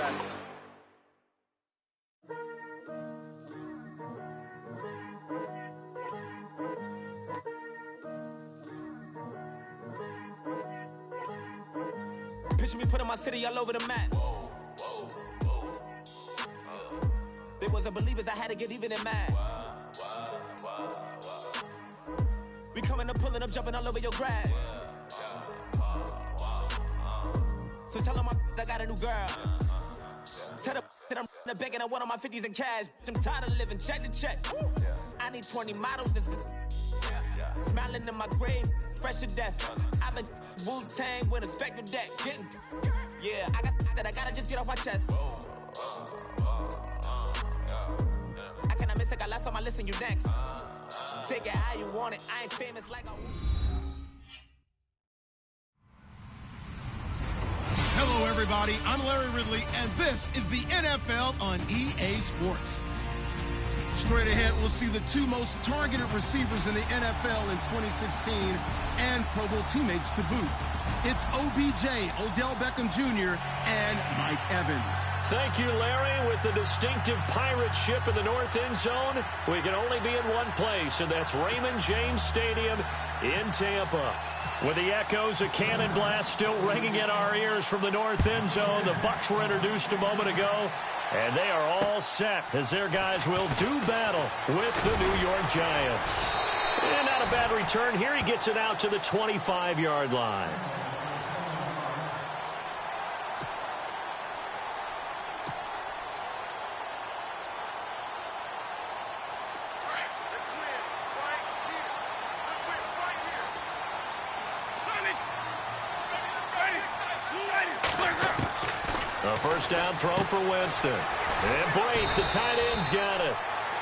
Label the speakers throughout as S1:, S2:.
S1: us. Picture me putting my city all over the map. They wasn't believers, I had to get even in mad. We coming up, pulling up, jumping all over your grass. So tell them I got a new girl. Tell them that I'm in the bank and I want all my 50s in cash. I'm tired of living check to check. I need 20 models. This is smiling in my grave, fresh to death. I've been Wu-Tang with a spectral deck. Yeah, I got that. I gotta just get off my chest. I cannot miss it. Got last on my list and you next. Take it how you want it. I ain't famous like I.
S2: Hello, everybody. I'm Larry Ridley, and this is the NFL on EA Sports. Straight ahead, we'll see the two most targeted receivers in the NFL in 2016 and Pro Bowl teammates to boot. It's OBJ, Odell Beckham Jr., and Mike Evans.
S3: Thank you, Larry. With the distinctive pirate ship in the north end zone, we can only be in one place, and that's Raymond James Stadium in Tampa. With the echoes of cannon blast still ringing in our ears from the north end zone, the Bucs were introduced a moment ago, and they are all set as their guys will do battle with the New York Giants. And not a bad return here. He gets it out to the 25-yard line. A first down throw for Winston. And Blake, the tight end's got it.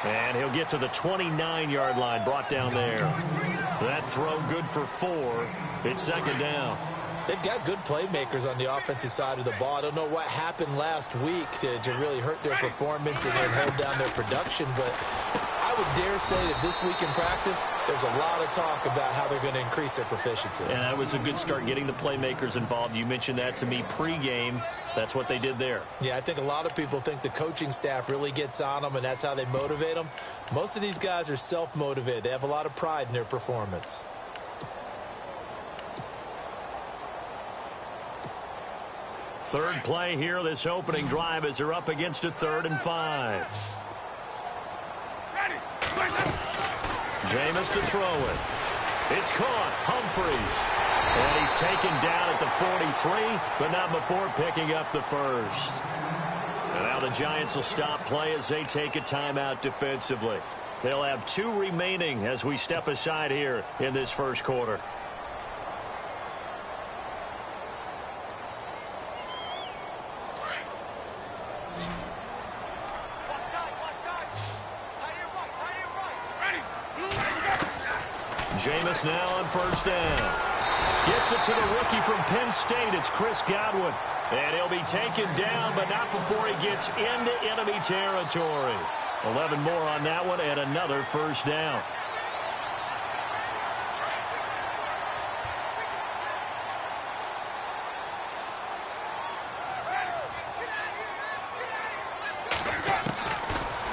S3: And he'll get to the 29-yard line, brought down there. That throw good for 4. It's second down.
S4: They've got good playmakers on the offensive side of the ball. I don't know what happened last week to really hurt their performance and hold down their production, but I would dare say that this week in practice, there's a lot of talk about how they're going to increase their proficiency.
S3: And that was a good start, getting the playmakers involved. You mentioned that to me pregame. That's what they did there.
S4: Yeah, I think a lot of people think the coaching staff really gets on them, and that's how they motivate them. Most of these guys are self-motivated. They have a lot of pride in their performance.
S3: Third play here, this opening drive, as they're up against a 3rd and 5. Jameis to throw it. It's caught. Humphreys. And he's taken down at the 43, but not before picking up the first. And now the Giants will stop play as they take a timeout defensively. They'll have 2 remaining as we step aside here in this first quarter. Jameis now on first down. Gets it to the rookie from Penn State. It's Chris Godwin. And he'll be taken down, but not before he gets into enemy territory. 11 more on that one and another first down.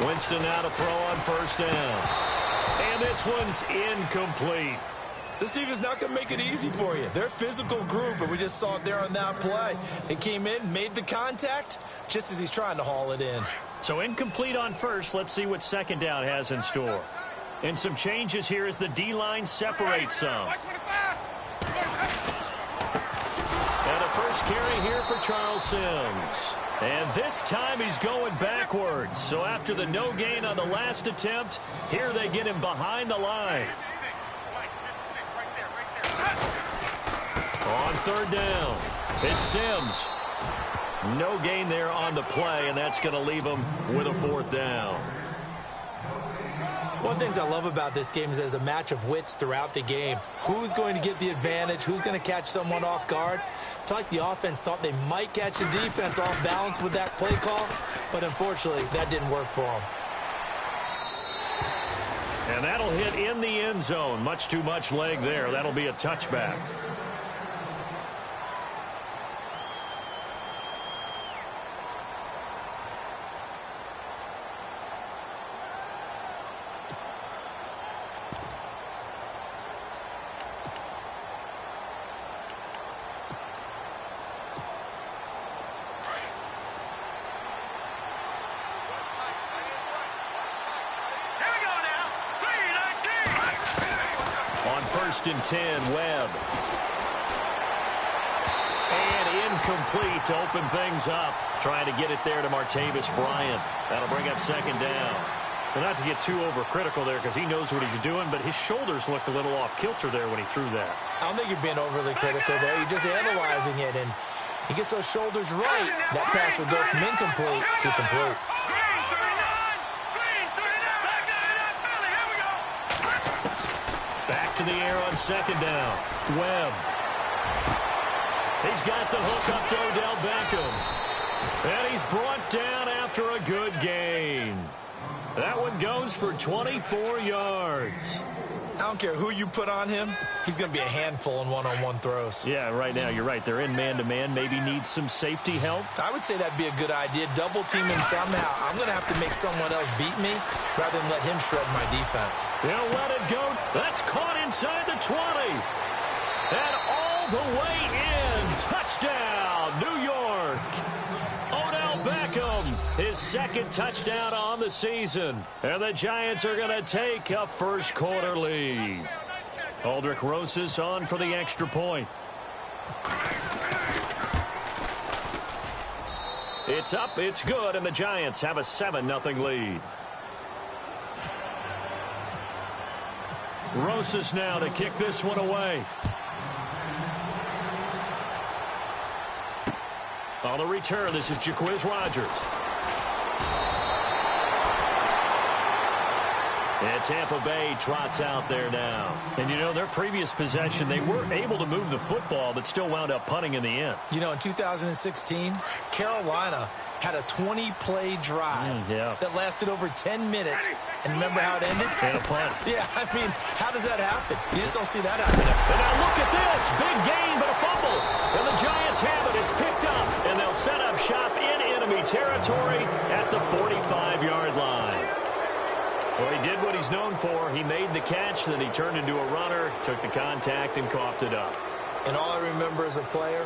S3: Winston now to throw on first down. And this one's incomplete.
S4: This team is not going to make it easy for you. They're a physical group, and we just saw it there on that play. They came in, made the contact, just as he's trying to haul it in.
S3: So incomplete on first. Let's see what second down has in store. And some changes here as the D-line separates some. And a first carry here for Charles Sims. And this time he's going backwards. So after the no gain on the last attempt, here they get him behind the line. On third down, it's Sims. No gain there on the play, and that's going to leave him with a 4th down.
S4: One of the things I love about this game is there's a match of wits throughout the game. Who's going to get the advantage? Who's going to catch someone off guard? I feel like the offense thought they might catch the defense off balance with that play call, but unfortunately, that didn't work for them.
S3: And that'll hit in the end zone. Much too much leg there. That'll be a touchback. 1st and 10, Webb. And incomplete to open things up. Trying to get it there to Martavis Bryant. That'll bring up 2nd down. But not to get too overcritical there because he knows what he's doing, but his shoulders looked a little off kilter there when he threw that.
S4: I don't think you're being overly critical there. You're just analyzing it, and he gets those shoulders right. That pass would go from incomplete to complete.
S3: Back to the air on 2nd down. Webb. He's got the hook up to Odell Beckham. And he's brought down after a good gain. That one goes for 24 yards.
S4: I don't care who you put on him. He's going to be a handful in one-on-one throws.
S3: Yeah, right now, you're right. They're in man-to-man. Maybe needs some safety help.
S4: I would say that'd be a good idea. Double team him somehow. I'm going to have to make someone else beat me rather than let him shred my defense.
S3: He'll let it go. That's caught inside the 20. And all the way in. Touchdown, New York. Odell Beckham, his 2nd touchdown on the season. And the Giants are going to take a first-quarter lead. Aldrich Rosas on for the extra point. It's up, it's good, and the Giants have a 7-0 lead. Rosas now to kick this one away. On the return, this is Jaquiz Rogers. And Tampa Bay trots out there now. And, you know, their previous possession, they were able to move the football, but still wound up punting in the end.
S4: You know, in 2016, Carolina had a 20-play drive that lasted over 10 minutes. And remember how it ended?
S3: And a punt.
S4: Yeah, I mean, how does that happen? You just don't see that happen.
S3: And now look at this. Big gain, but a fumble. And the Giants have it. It's picked up. And they'll set up shop in enemy territory at the 45-yard line. Well, he did what he's known for. He made the catch, then he turned into a runner, took the contact, and coughed it up.
S4: And all I remember as a player,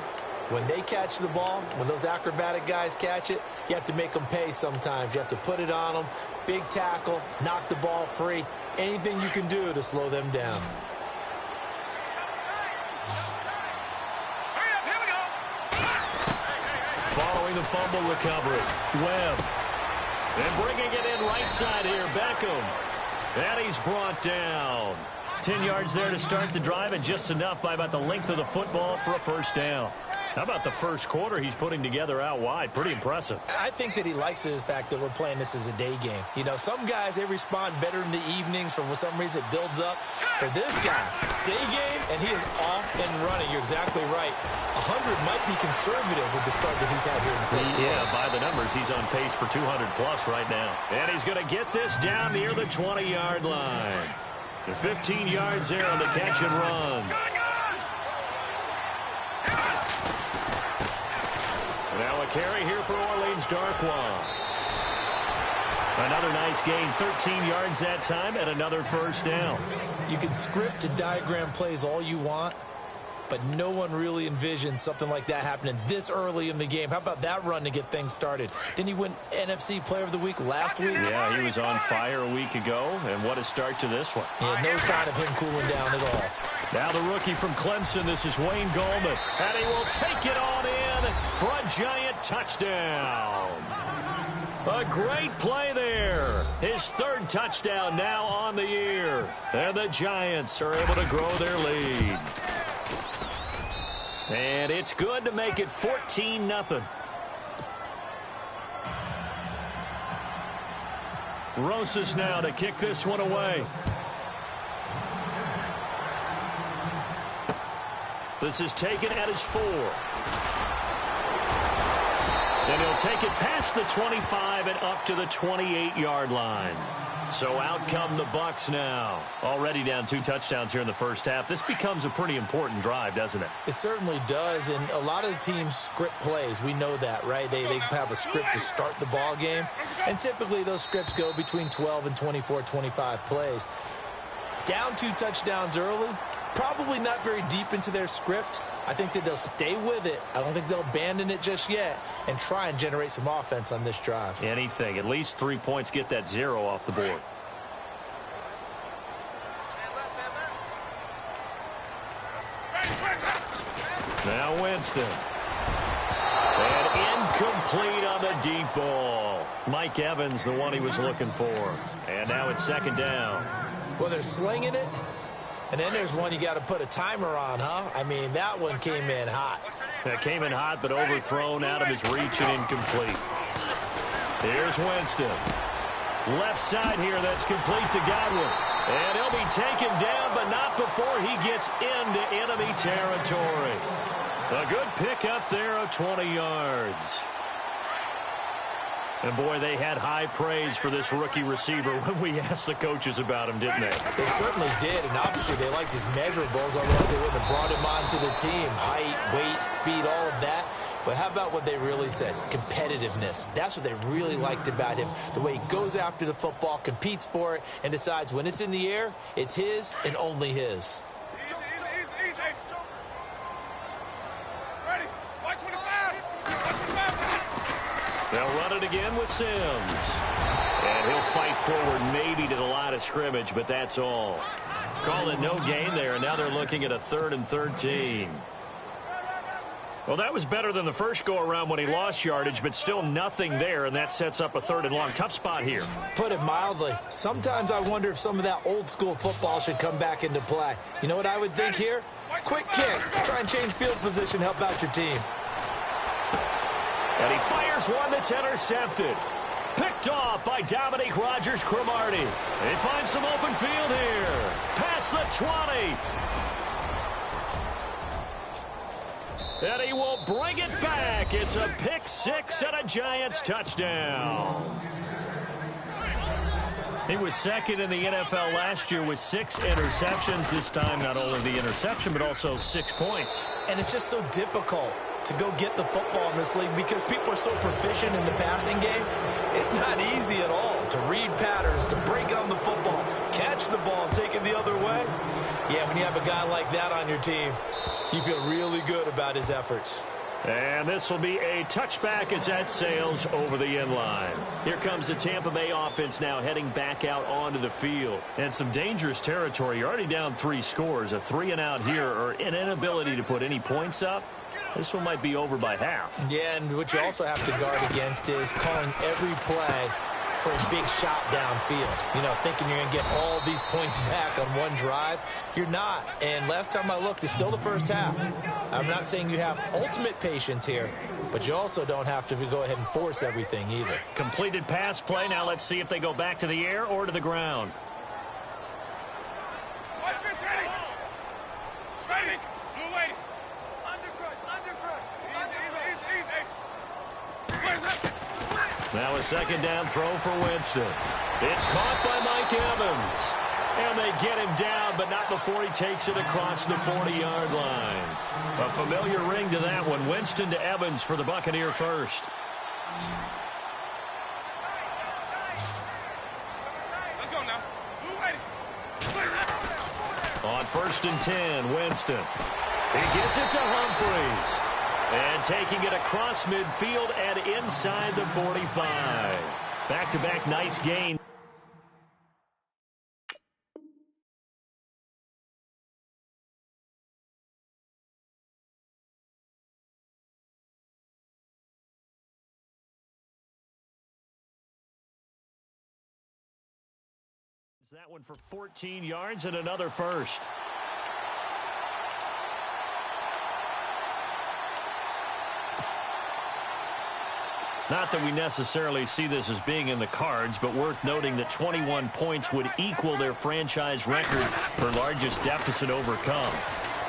S4: when they catch the ball, when those acrobatic guys catch it, you have to make them pay sometimes. You have to put it on them, big tackle, knock the ball free, anything you can do to slow them down.
S3: Following the fumble recovery, Webb. And bringing it in right side here, Beckham. And he's brought down. 10 yards there to start the drive, and just enough by about the length of the football for a first down. How about the first quarter he's putting together out wide? Pretty impressive.
S4: I think that he likes the fact that we're playing this as a day game. You know, some guys, they respond better in the evenings. For some reason, it builds up. For this guy, day game, and he is off and running. You're exactly right. 100 might be conservative with the start that he's had here in the first quarter.
S3: Yeah, by the numbers, he's on pace for 200-plus right now. And he's going to get this down near the 20-yard line. The 15 yards there on the catch and run. Now a carry here for Orleans Darkwa. Another nice gain, 13 yards that time, and another first down.
S4: You can script and diagram plays all you want, but no one really envisioned something like that happening this early in the game. How about that run to get things started? Didn't he win NFC Player of the Week last week?
S3: Yeah, he was on fire a week ago, and what a start to this one.
S4: Yeah, no sign of him cooling down at all.
S3: Now the rookie from Clemson, this is Wayne Gallman, and he will take it on in for a Giant touchdown. A great play there. His 3rd touchdown now on the year. And the Giants are able to grow their lead. And it's good to make it 14-0. Rosas now to kick this one away. This is taken at his 4. And he'll take it past the 25 and up to the 28-yard line. So out come the Bucs now. Already down 2 touchdowns here in the first half. This becomes a pretty important drive, doesn't it?
S4: It certainly does, and a lot of the teams script plays. We know that, right? They have a script to start the ball game, and typically those scripts go between 12 and 24, 25 plays. Down 2 touchdowns early, probably not very deep into their script. I think that they'll stay with it. I don't think they'll abandon it just yet and try and generate some offense on this drive.
S3: Anything. At least 3 points, get that 0 off the board. Winston. And incomplete on the deep ball. Mike Evans, the one he was looking for. And now it's second down.
S4: Well, they're slinging it. And then there's one you got to put a timer on, huh? I mean, that one came in hot.
S3: That came in hot, but overthrown out of his reach and incomplete. Here's Winston. Left side here, that's complete to Godwin. And he'll be taken down, but not before he gets into enemy territory. A good pickup there of 20 yards. And, boy, they had high praise for this rookie receiver when we asked the coaches about him, didn't they?
S4: They certainly did, and obviously they liked his measurables, otherwise they wouldn't have brought him onto the team. Height, weight, speed, all of that. But how about what they really said? Competitiveness. That's what they really liked about him. The way he goes after the football, competes for it, and decides when it's in the air, it's his and only his.
S3: They'll run it again with Sims. And he'll fight forward maybe to the line of scrimmage, but that's all. Call it no gain there, and now they're looking at a 3rd and 13. Well, that was better than the first go-around when he lost yardage, but still nothing there, and that sets up a 3rd and long. Tough spot here.
S4: Put it mildly. Sometimes I wonder if some of that old-school football should come back into play. You know what I would think here? Quick kick. Try and change field position, help out your team.
S3: And he fires one that's intercepted. Picked off by Dominique Rodgers-Cromartie. He finds some open field here. Past the 20. And he will bring it back. It's a pick six and a Giants touchdown. He was second in the NFL last year with 6 interceptions. This time, not only the interception, but also 6 points.
S4: And it's just so difficult to go get the football in this league because people are so proficient in the passing game. It's not easy at all to read patterns, to break on the football, catch the ball, and take it the other way. Yeah, when you have a guy like that on your team, you feel really good about his efforts.
S3: And this will be a touchback as that sails over the end line. Here comes the Tampa Bay offense now heading back out onto the field. And some dangerous territory. You're already down 3 scores. A 3-and-out here or an inability to put any points up. This one might be over by half.
S4: Yeah, and what you also have to guard against is calling every play for a big shot downfield. You know, thinking you're going to get all these points back on one drive. You're not. And last time I looked, it's still the first half. I'm not saying you have ultimate patience here, but you also don't have to go ahead and force everything either.
S3: Completed pass play. Now let's see if they go back to the air or to the ground. Now a second down throw for Winston. It's caught by Mike Evans. And they get him down, but not before he takes it across the 40-yard line. A familiar ring to that one. Winston to Evans for the Buccaneer first.
S5: Let's go now.
S3: On 1st and 10, Winston. He gets it to Humphries. And taking it across midfield and inside the 45. Back-to-back nice gain. That one for 14 yards and another first. Not that we necessarily see this as being in the cards, but worth noting that 21 points would equal their franchise record for largest deficit overcome.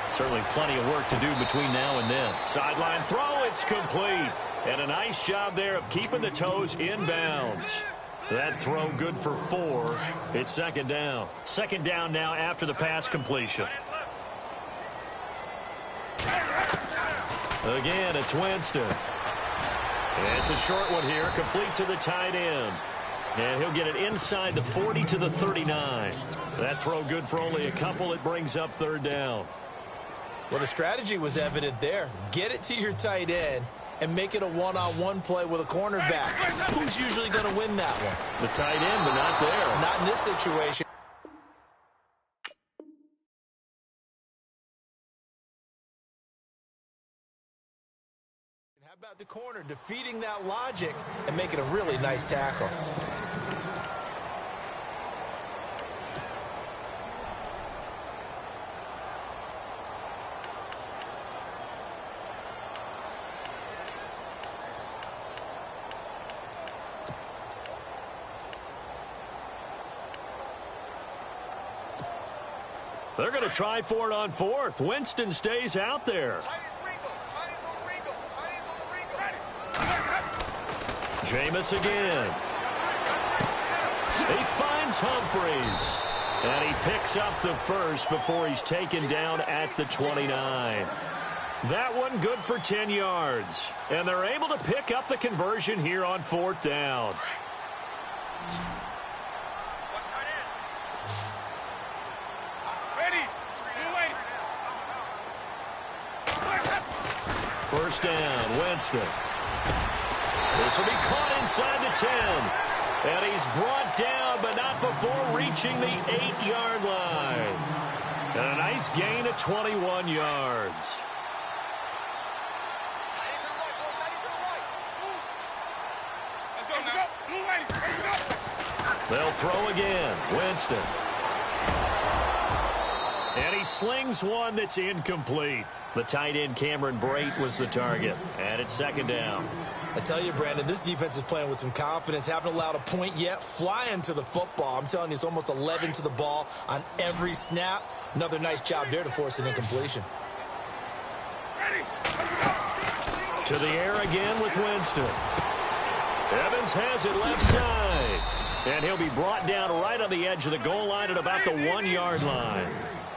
S3: Certainly plenty of work to do between now and then. Sideline throw, it's complete. And a nice job there of keeping the toes inbounds. That throw good for 4. It's second down. Second down now after the pass completion. Again, it's Winston. It's a short one here, complete to the tight end. And he'll get it inside the 40 to the 39. That throw good for only a couple. It brings up third down.
S4: Well, the strategy was evident there. Get it to your tight end and make it a one-on-one play with a cornerback. Who's usually going to win that one?
S3: The tight end, but not there.
S4: Not in this situation. the corner, defeating that logic and making a really nice tackle.
S3: They're going to try for it on fourth. Winston stays out there. Jameis again. He finds Humphreys. And he picks up the first before he's taken down at the 29. That one good for 10 yards. And they're able to pick up the conversion here on fourth down. First down, Winston. This will be caught inside the 10. And he's brought down, but not before reaching the 8-yard line. And a nice gain of 21 yards. They'll throw again. Winston. And he slings one that's incomplete. The tight end, Cameron Brate, was the target. And it's second down.
S4: I tell you, Brandon, this defense is playing with some confidence. Haven't allowed a point yet. Flying to the football. I'm telling you, it's almost 11 to the ball on every snap. Another nice job there to force an incompletion.
S3: To the air again with Winston. Evans has it left side. And he'll be brought down right on the edge of the goal line at about the 1-yard line.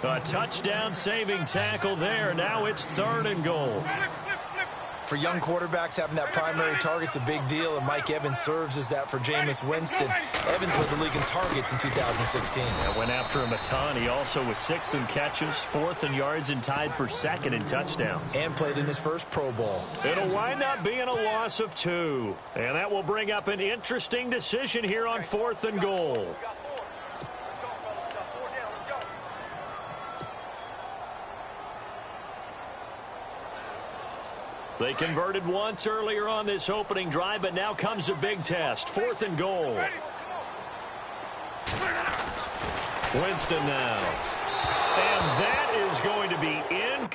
S3: A touchdown-saving tackle there. Now it's 3rd and goal.
S4: For young quarterbacks, having that primary target's a big deal, and Mike Evans serves as that for Jameis Winston. Evans led the league in targets in 2016.
S3: And went after him a ton. He also was 6th in catches, 4th in yards, and tied for 2nd in touchdowns.
S4: And played in his first Pro Bowl.
S3: It'll wind up being a loss of 2. And that will bring up an interesting decision here on 4th and goal. They converted once earlier on this opening drive, but now comes a big test. 4th and goal. Winston now. And that is going to be in.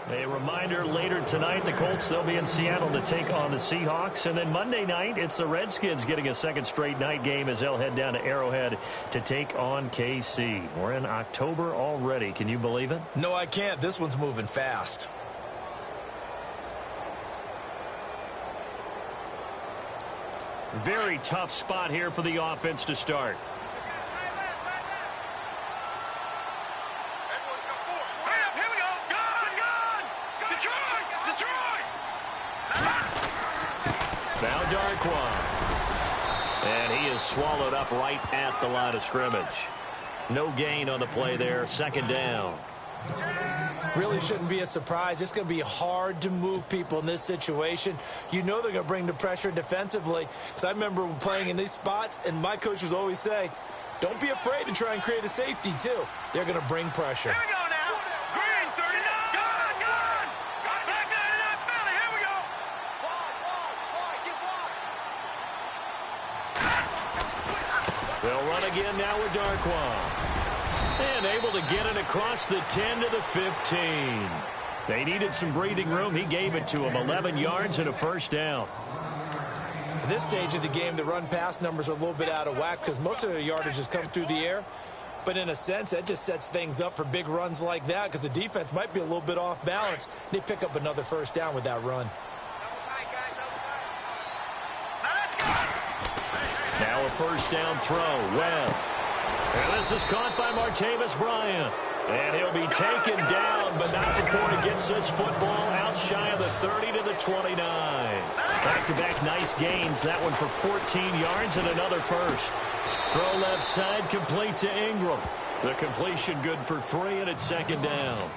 S3: A reminder, later tonight, the Colts, they'll be in Seattle to take on the Seahawks. And then Monday night, it's the Redskins getting a second straight night game as they'll head down to Arrowhead to take on KC. We're in October already. Can you believe it?
S4: No, I can't. This one's moving fast.
S3: Very tough spot here for the offense to start. Now Darquan. And he is swallowed up right at the line of scrimmage. No gain on the play there. 2nd down.
S4: Really shouldn't be a surprise. It's going to be hard to move people in this situation. You know they're going to bring the pressure defensively. Because I remember playing in these spots, and my coach was always saying, don't be afraid to try and create a safety, too. They're going to bring pressure.
S5: Here we go now. Green, 39. Go on. Back there to that Philly. Here we go.
S3: They'll run again now with Darquan. And able to get it across the 10 to the 15. They needed some breathing room. He gave it to them. 11 yards and a 1st down.
S4: At this stage of the game, the run-pass numbers are a little bit out of whack because most of the yardage has come through the air. But in a sense, that just sets things up for big runs like that because the defense might be a little bit off balance. They pick up another 1st down with that run.
S3: Now a 1st down throw. Well. And this is caught by Martavis Bryant. And he'll be taken down, but not before he gets this football out shy of the 30 to the 29. Back-to-back nice gains. That one for 14 yards and another first. Throw left side, complete to Ingram. The completion good for 3, and it's second down.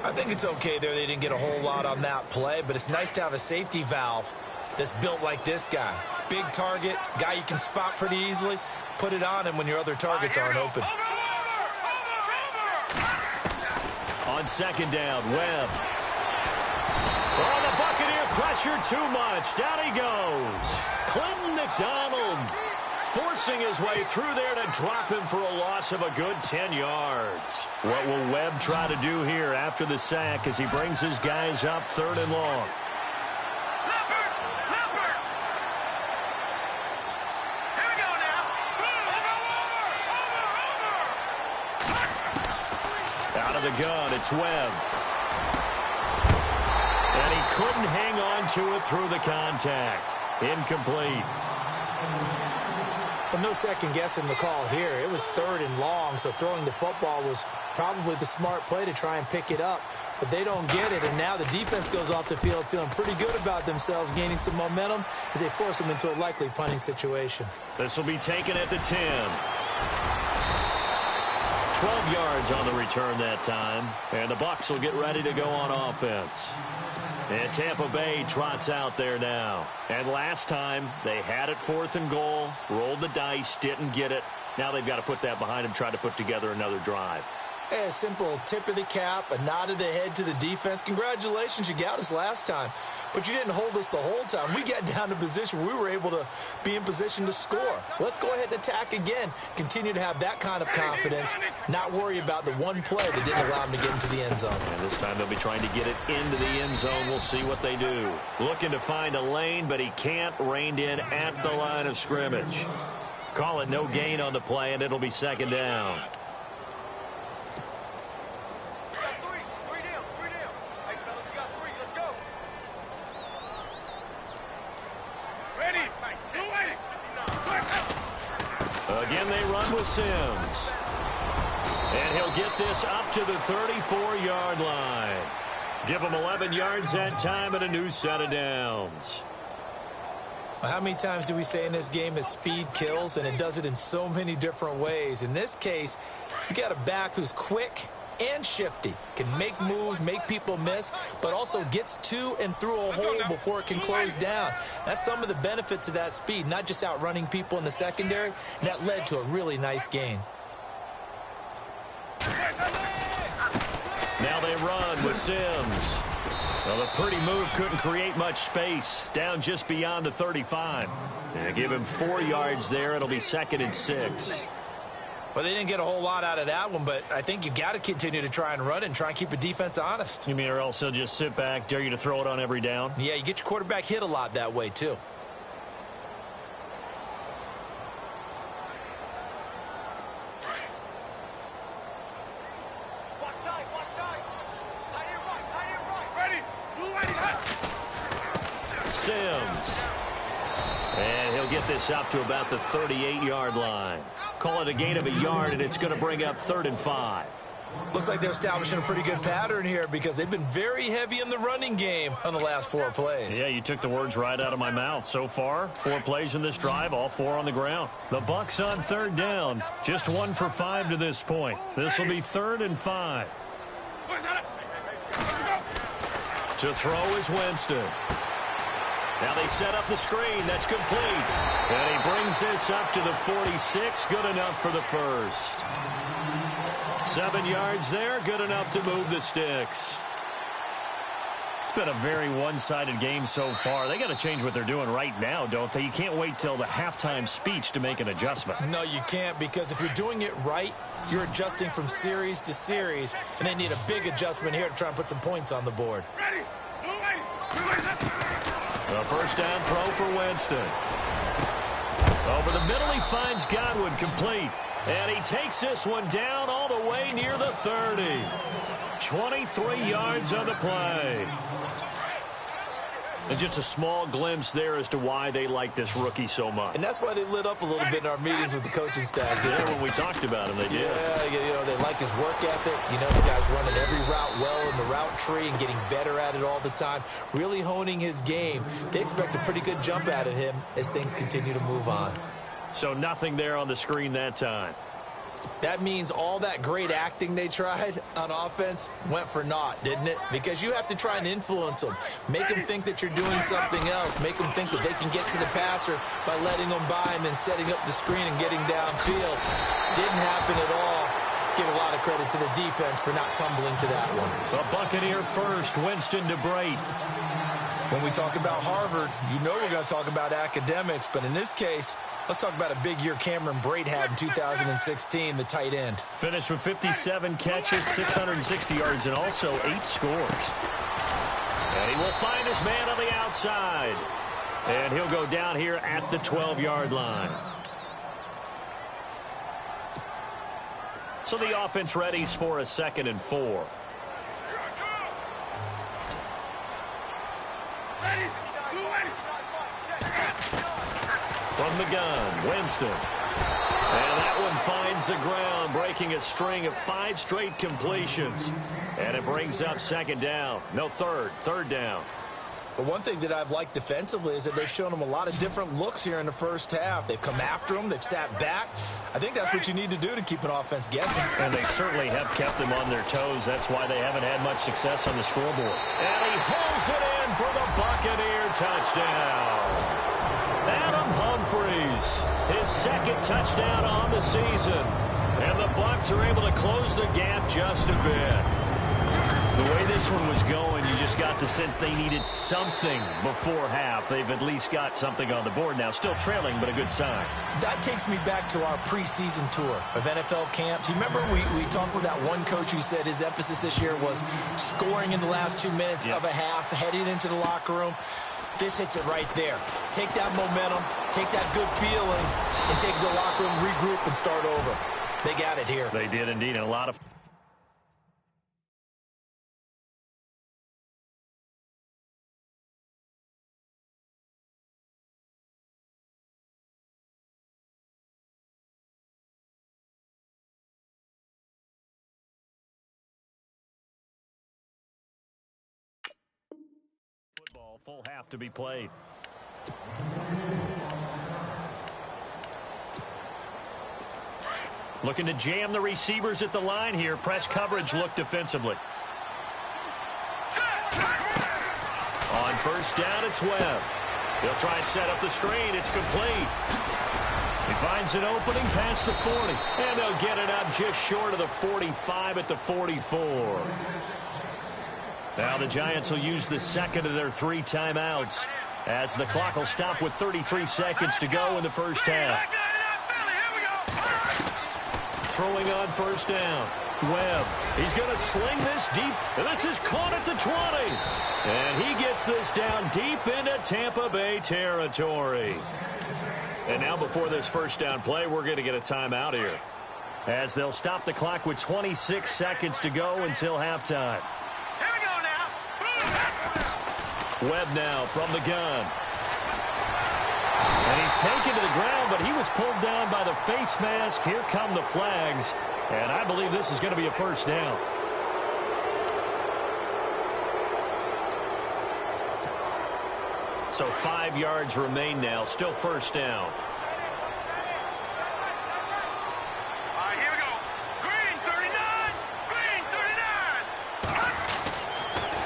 S4: I think it's okay there. They didn't get a whole lot on that play, but it's nice to have a safety valve that's built like this guy. Big target, guy you can spot pretty easily. Put it on him when your other targets aren't open.
S3: On second down, Webb. Oh, the Buccaneer pressure too much. Down he goes. Clinton McDonald forcing his way through there to drop him for a loss of a good 10 yards. What will Webb try to do here after the sack as he brings his guys up 3rd and long? The gun, it's Webb. And he couldn't hang on to it through the contact. Incomplete.
S4: Well, no second guessing the call here. It was 3rd and long, so throwing the football was probably the smart play to try and pick it up. But they don't get it, and now the defense goes off the field feeling pretty good about themselves, gaining some momentum as they force them into a likely punting situation.
S3: This will be taken at the 10. 12 yards on the return that time, and the Bucs will get ready to go on offense. And Tampa Bay trots out there now. And last time, they had it 4th and goal, rolled the dice, didn't get it. Now they've got to put that behind them, try to put together another drive.
S4: Hey, a simple tip of the cap, a nod of the head to the defense. Congratulations, you got us last time. But you didn't hold us the whole time. We got down to position where we were able to be in position to score. Let's go ahead and attack again. Continue to have that kind of confidence, not worry about the one play that didn't allow them to get into the end zone.
S3: And this time they'll be trying to get it into the end zone. We'll see what they do. Looking to find a lane, but he can't. Reined in at the line of scrimmage. Call it no gain on the play, and it'll be second down. Again, they run with Sims. And he'll get this up to the 34-yard line. Give him 11 yards that time and a new set of downs.
S4: Well, how many times do we say in this game that speed kills, and it does it in so many different ways? In this case, you got a back who's quick and shifty, can make moves, make people miss, but also gets to and through a hole before it can close down. That's some of the benefits of that speed, not just outrunning people in the secondary, and that led to a really nice gain.
S3: Now they run with Sims. Well, the pretty move couldn't create much space, down just beyond the 35. And give him 4 yards there. It'll be 2nd and 6.
S4: Well, they didn't get a whole lot out of that one, but I think you got to continue to try and run and try and keep the defense honest.
S3: You mean or else they'll just sit back, dare you to throw it on every down?
S4: Yeah, you get your quarterback hit a lot that way, too.
S3: Sims. And he'll get this up to about the 38-yard line. Call it a gain of a yard, and it's going to bring up 3rd and 5.
S4: Looks like they're establishing a pretty good pattern here because they've been very heavy in the running game on the last 4 plays.
S3: Yeah, you took the words right out of my mouth. So far, 4 plays in this drive, all 4 on the ground. The Bucs on 3rd down, just 1 for 5 to this point. This will be 3rd and 5. To throw is Winston. Now they set up the screen. That's complete. And he brings this up to the 46. Good enough for the first. 7 yards there. Good enough to move the sticks. It's been a very one-sided game so far. They got to change what they're doing right now, don't they? You can't wait till the halftime speech to make an adjustment.
S4: No, you can't, because if you're doing it right, you're adjusting from series to series, and they need a big adjustment here to try and put some points on the board.
S5: Ready.
S3: A first down throw for Winston. Over the middle, he finds Godwin, complete. And he takes this one down all the way near the 30. 23 yards on the play. And just a small glimpse there as to why they like this rookie so much.
S4: And that's why they lit up a little bit in our meetings with the coaching staff.
S3: Yeah, when we talked about him, they did.
S4: Yeah, they like his work ethic. This guy's running every route well in the route tree and getting better at it all the time, really honing his game. They expect a pretty good jump out of him as things continue to move on.
S3: So nothing there on the screen that time.
S4: That means all that great acting they tried on offense went for naught, didn't it? Because you have to try and influence them. Make them think that you're doing something else. Make them think that they can get to the passer by letting them by him and setting up the screen and getting downfield. Didn't happen at all. Give a lot of credit to the defense for not tumbling to that one.
S3: The Buccaneer first, Winston to Brate.
S4: When we talk about Harvard, we're going to talk about academics, but in this case, let's talk about a big year Cameron Brate had in 2016, the tight end.
S3: Finished with 57 catches, 660 yards, and also 8 scores. And he will find his man on the outside. And he'll go down here at the 12-yard line. So the offense readies for a 2nd and 4. From the gun, Winston. And that one finds the ground, breaking a string of 5 straight completions. And it brings up 2nd down. No, third down.
S4: But one thing that I've liked defensively is that they've shown them a lot of different looks here in the first half. They've come after them. They've sat back. I think that's what you need to do to keep an offense guessing.
S3: And they certainly have kept them on their toes. That's why they haven't had much success on the scoreboard. And he holds it in for the Buccaneer touchdown. Adam Humphries, his 2nd touchdown on the season. And the Bucs are able to close the gap just a bit. The way this one was going, you just got the sense they needed something before half. They've at least got something on the board now. Still trailing, but a good sign.
S4: That takes me back to our preseason tour of NFL camps. You remember we talked with that one coach who said his emphasis this year was scoring in the last 2 minutes of a half, heading into the locker room. This hits it right there. Take that momentum, take that good feeling, and take the locker room, regroup, and start over. They got it here.
S3: They did indeed, and a lot of... Football, full half to be played. Looking to jam the receivers at the line here. Press coverage look defensively. On 1st down, it's Webb. He'll try and set up the screen. It's complete. He finds an opening past the 40. And they'll get it up just short of the 45 at the 44. Now the Giants will use the 2nd of their 3 timeouts as the clock will stop with 33 seconds to go in the first half. Throwing on 1st down. Webb. He's going to sling this deep. And this is caught at the 20. And he gets this down deep into Tampa Bay territory. And now before this 1st down play, we're going to get a timeout here, as they'll stop the clock with 26 seconds to go until halftime.
S5: Here we go now.
S3: Webb now from the gun. And he's taken to the ground, but he was pulled down by the face mask. Here come the flags. And I believe this is going to be a 1st down. So 5 yards remain now. Still 1st down.
S5: All right, here we go. Green 39. Green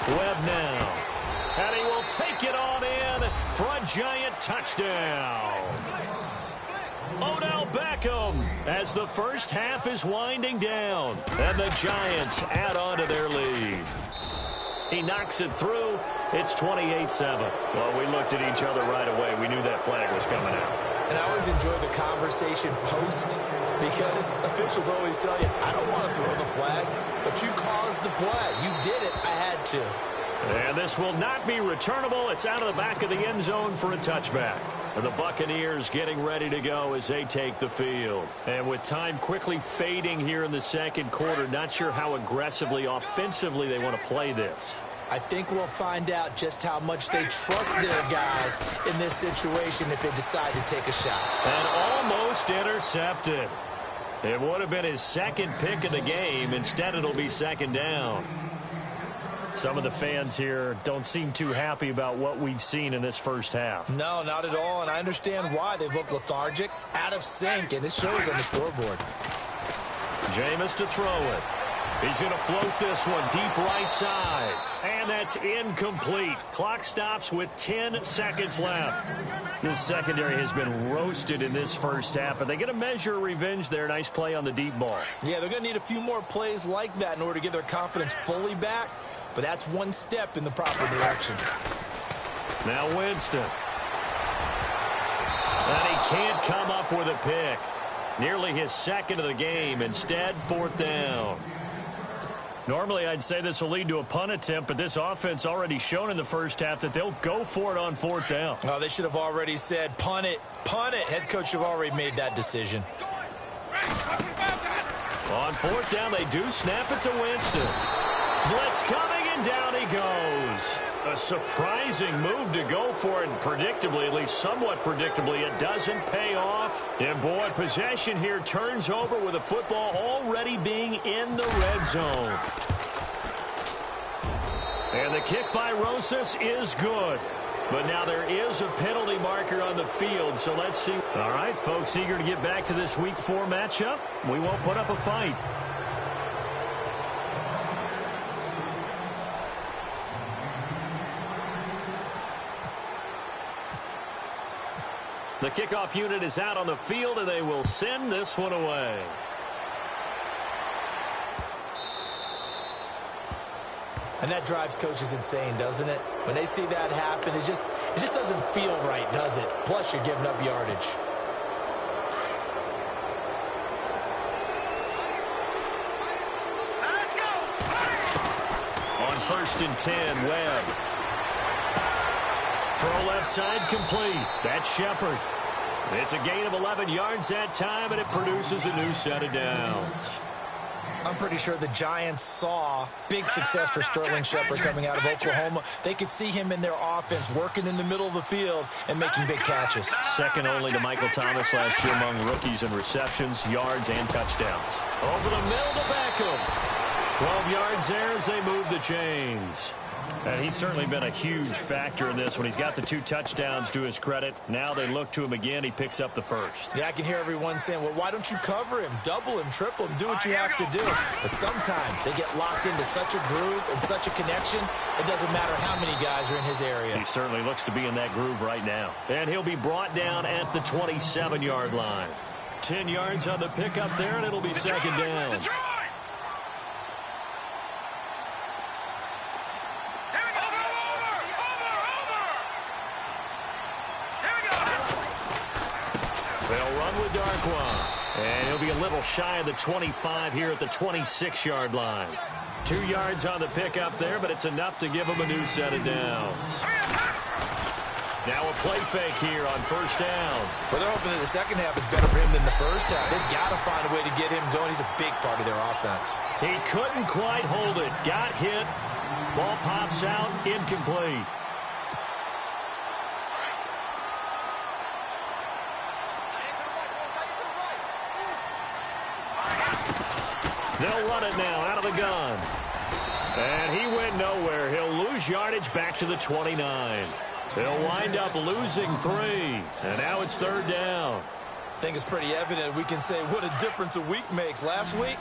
S5: 39.
S3: Webb now. And he will take it on in for a Giant touchdown. Odell Beckham as the first half is winding down. And the Giants add on to their lead. He knocks it through. It's 28-7. Well, we looked at each other right away. We knew that flag was coming out.
S4: And I always enjoy the conversation post, because officials always tell you, I don't want to throw the flag, but you caused the play. You did it. I had to.
S3: And this will not be returnable. It's out of the back of the end zone for a touchback. And the Buccaneers getting ready to go as they take the field. And with time quickly fading here in the second quarter, not sure how aggressively, offensively they want to play this.
S4: I think we'll find out just how much they trust their guys in this situation if they decide to take a shot.
S3: And almost intercepted. It would have been his second pick of the game. Instead, it'll be second down. Some of the fans here don't seem too happy about what we've seen in this first half.
S4: No, not at all, and I understand why. They look lethargic, out of sync, and it shows on the scoreboard.
S3: Jameis to throw it. He's going to float this one deep right side. And that's incomplete. Clock stops with 10 seconds left. This secondary has been roasted in this first half, but they get a measure of revenge there. Nice play on the deep ball.
S4: Yeah, they're going to need a few more plays like that in order to get their confidence fully back, but that's one step in the proper direction.
S3: Now Winston. And he can't come up with a pick. Nearly his second of the game. Instead, fourth down. Normally, I'd say this will lead to a punt attempt, but this offense already shown in the first half that they'll go for it on fourth down.
S4: Oh, they should have already said, punt it, punt it. Head coach should have already made that decision.
S3: On fourth down, they do snap it to Winston. Blitz coming, and down he goes. A surprising move to go for it, and predictably, at least somewhat predictably, it doesn't pay off. And boy, possession here turns over with the football already being in the red zone. And the kick by Rosas is good. But now there is a penalty marker on the field, so let's see. All right, folks, eager to get back to this Week 4 matchup. We won't put up a fight. The kickoff unit is out on the field, and they will send this one away.
S4: And that drives coaches insane, doesn't it? When they see that happen, it just doesn't feel right, does it? Plus, you're giving up yardage.
S5: Let's go.
S3: On 1st and 10, Webb. Throw left side complete. That's Shepard. It's a gain of 11 yards that time, and it produces a new set of downs.
S4: I'm pretty sure the Giants saw big success for Sterling Shepard coming out of Oklahoma. They could see him in their offense working in the middle of the field and making big catches.
S3: Second only to Michael Thomas last year among rookies in receptions, yards, and touchdowns. Over the middle to Beckham. 12 yards there as they move the chains. And he's certainly been a huge factor in this when he's got the 2 touchdowns to his credit. Now they look to him again. He picks up the first.
S4: Yeah, I can hear everyone saying, well, why don't you cover him, double him, triple him, do what you have to do. But sometimes they get locked into such a groove and such a connection, it doesn't matter how many guys are in his area.
S3: He certainly looks to be in that groove right now. And he'll be brought down at the 27-yard line. 10 yards on the pickup there, and it'll be second down. They'll run with Darkwa. And he'll be a little shy of the 25 here at the 26-yard line. 2 yards on the pickup there, but it's enough to give him a new set of downs. Now a play fake here on 1st down.
S4: Well, they're hoping that the second half is better for him than the first half. They've got to find a way to get him going. He's a big part of their offense.
S3: He couldn't quite hold it. Got hit. Ball pops out. Incomplete. They'll run it now out of the gun. And he went nowhere. He'll lose yardage back to the 29. They'll wind up losing 3. And now it's 3rd down.
S4: I think it's pretty evident. We can say what a difference a week makes. Last week,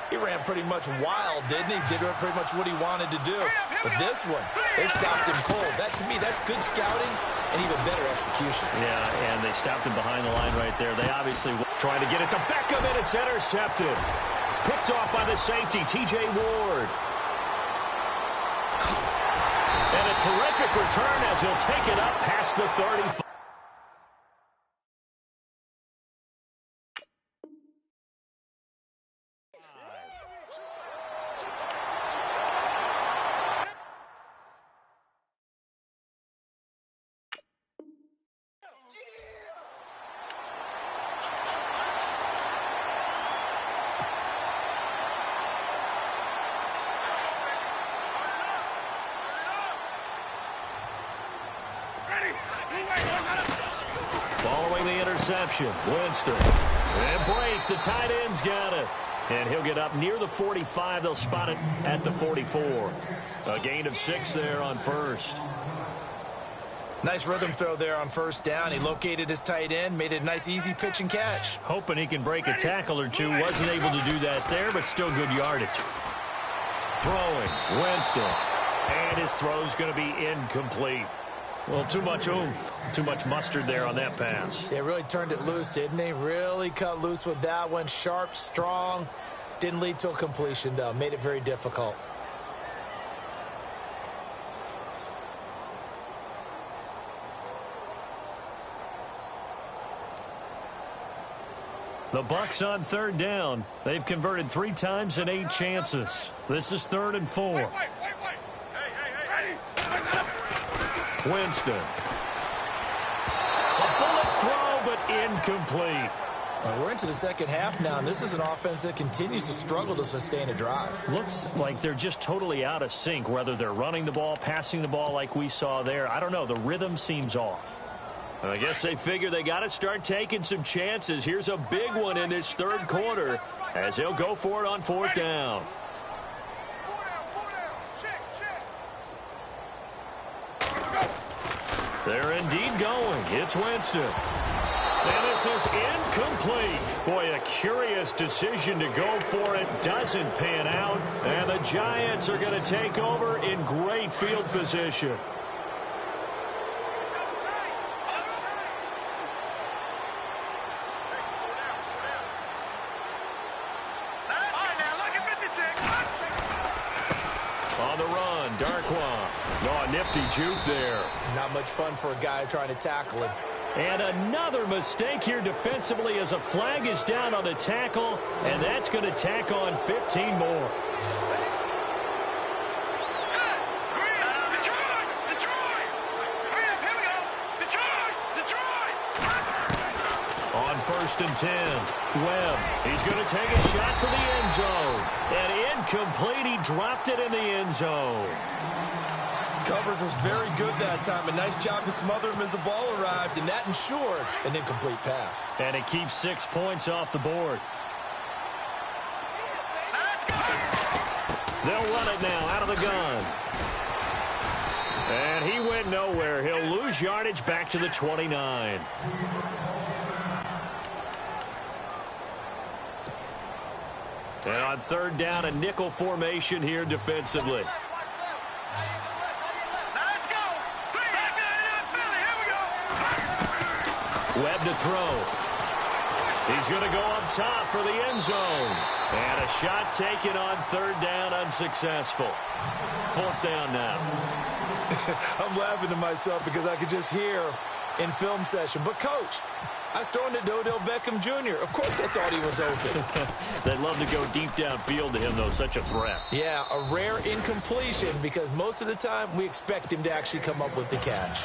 S4: he ran pretty much wild, didn't he? Did pretty much what he wanted to do. But this one, they stopped him cold. That, to me, that's good scouting and even better execution.
S3: Yeah, and they stopped him behind the line right there. They obviously trying to get it to Beckham, and it's intercepted. Picked off by the safety, T.J. Ward. And a terrific return as he'll take it up past the 35. reception. Winston. And break. The tight end's got it. And he'll get up near the 45. They'll spot it at the 44. A gain of 6 there on first.
S4: Nice rhythm throw there on first down. He located his tight end, made it a nice easy pitch and catch.
S3: Hoping he can break a tackle or two. Wasn't able to do that there, but still good yardage. Throwing. Winston. And his throw's going to be incomplete. Well, too much oomph. Too much mustard there on that pass.
S4: Yeah, really turned it loose, didn't he? Really cut loose with that one. Sharp, strong. Didn't lead to a completion, though. Made it very difficult.
S3: The Bucs on third down. They've converted 3 times in 8 chances. This is 3rd and 4. Winston. A bullet throw, but incomplete.
S4: We're into the second half now, and this is an offense that continues to struggle to sustain a drive.
S3: Looks like they're just totally out of sync, whether they're running the ball, passing the ball like we saw there. I don't know. The rhythm seems off. I guess they figure they got to start taking some chances. Here's a big one in this third quarter as they'll go for it on 4th down. They're indeed going. It's Winston. And this is incomplete. Boy, a curious decision to go for it. Doesn't pan out. And the Giants are going to take over in great field position. On the run, Darkwa. Oh, a nifty juke there.
S4: Not much fun for a guy trying to tackle him.
S3: And another mistake here defensively as a flag is down on the tackle, and that's going to tack on 15 more. On 1st and 10, Webb. He's going to take a shot for the end zone. And incomplete. He dropped it in the end zone.
S4: Coverage was very good that time. A nice job to smother him as the ball arrived, and that ensured an incomplete pass.
S3: And it keeps 6 points off the board. They'll run it now out of the gun. And he went nowhere. He'll lose yardage back to the 29. And on 3rd down, a nickel formation here defensively. Webb to throw. He's going to go up top for the end zone. And a shot taken on 3rd down, unsuccessful. 4th down now.
S4: I'm laughing to myself because I could just hear in film session. But, Coach, I was throwing to Odell Beckham Jr. Of course I thought he was open.
S3: They'd love to go deep downfield to him, though. Such a threat.
S4: Yeah, a rare incompletion because most of the time we expect him to actually come up with the catch.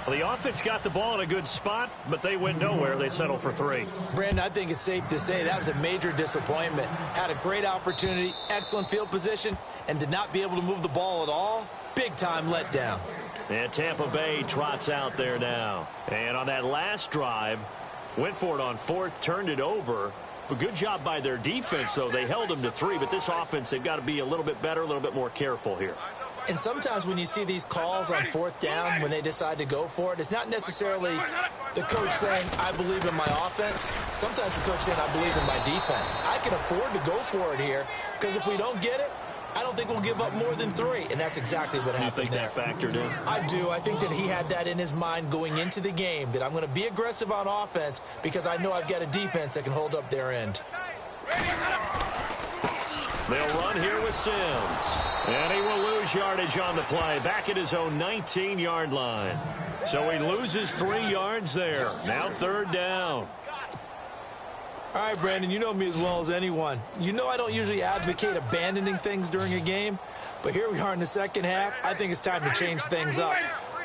S3: Well, the offense got the ball in a good spot, but they went nowhere. They settled for 3.
S4: Brandon, I think it's safe to say that was a major disappointment. Had a great opportunity, excellent field position, and did not be able to move the ball at all. Big-time letdown.
S3: And Tampa Bay trots out there now. And on that last drive, went for it on 4th, turned it over. But good job by their defense, though. They held them to 3, but this offense, they've got to be a little bit better, a little bit more careful here.
S4: And sometimes when you see these calls on 4th down, when they decide to go for it, it's not necessarily the coach saying, I believe in my offense. Sometimes the coach saying, I believe in my defense. I can afford to go for it here because if we don't get it, I don't think we'll give up more than 3, and that's exactly what happened there.
S3: You think that factored in?
S4: I do. I think that he had that in his mind going into the game, that I'm going to be aggressive on offense because I know I've got a defense that can hold up their end.
S3: They'll run here with Sims. And he will lose yardage on the play, back at his own 19-yard line. So he loses 3 yards there. Now 3rd down.
S4: All right, Brandon, you know me as well as anyone. You know I don't usually advocate abandoning things during a game, but here we are in the second half. I think it's time to change things up.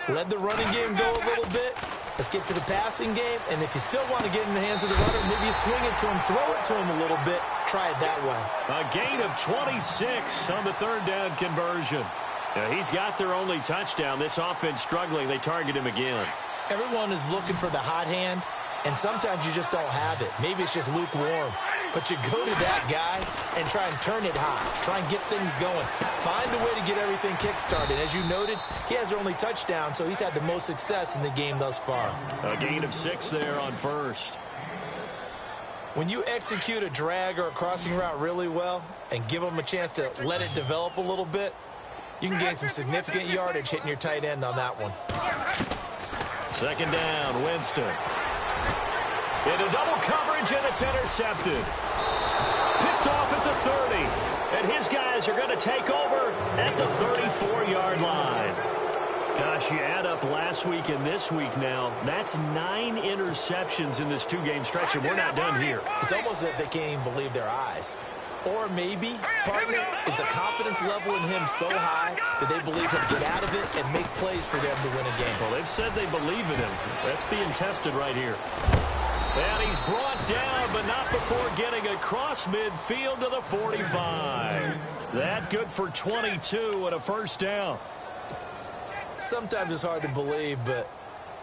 S4: Let the running game go a little bit. Let's get to the passing game, and if you still want to get in the hands of the runner, maybe you swing it to him, throw it to him a little bit. Try it that way.
S3: A gain of 26 on the 3rd down conversion. Now, he's got their only touchdown. This offense struggling. They target him again.
S4: Everyone is looking for the hot hand. And sometimes you just don't have it. Maybe it's just lukewarm. But you go to that guy and try and turn it hot. Try and get things going. Find a way to get everything kick-started. As you noted, he has their only touchdown, so he's had the most success in the game thus far.
S3: A gain of 6 there on first.
S4: When you execute a drag or a crossing route really well and give them a chance to let it develop a little bit, you can gain some significant yardage hitting your tight end on that one.
S3: Second down, Winston. Into double coverage, and it's intercepted. Picked off at the 30. And his guys are going to take over at the 34-yard line. Gosh, you add up last week and this week now, that's 9 interceptions in this 2-game stretch, and we're not done here.
S4: It's almost as if they can't even believe their eyes. Or maybe, partner, is the confidence level in him so high that they believe he'll get out of it and make plays for them to win a game.
S3: Well, they've said they believe in him. That's being tested right here. And he's brought down, but not before getting across midfield to the 45. That good for 22 and a first down.
S4: Sometimes it's hard to believe, but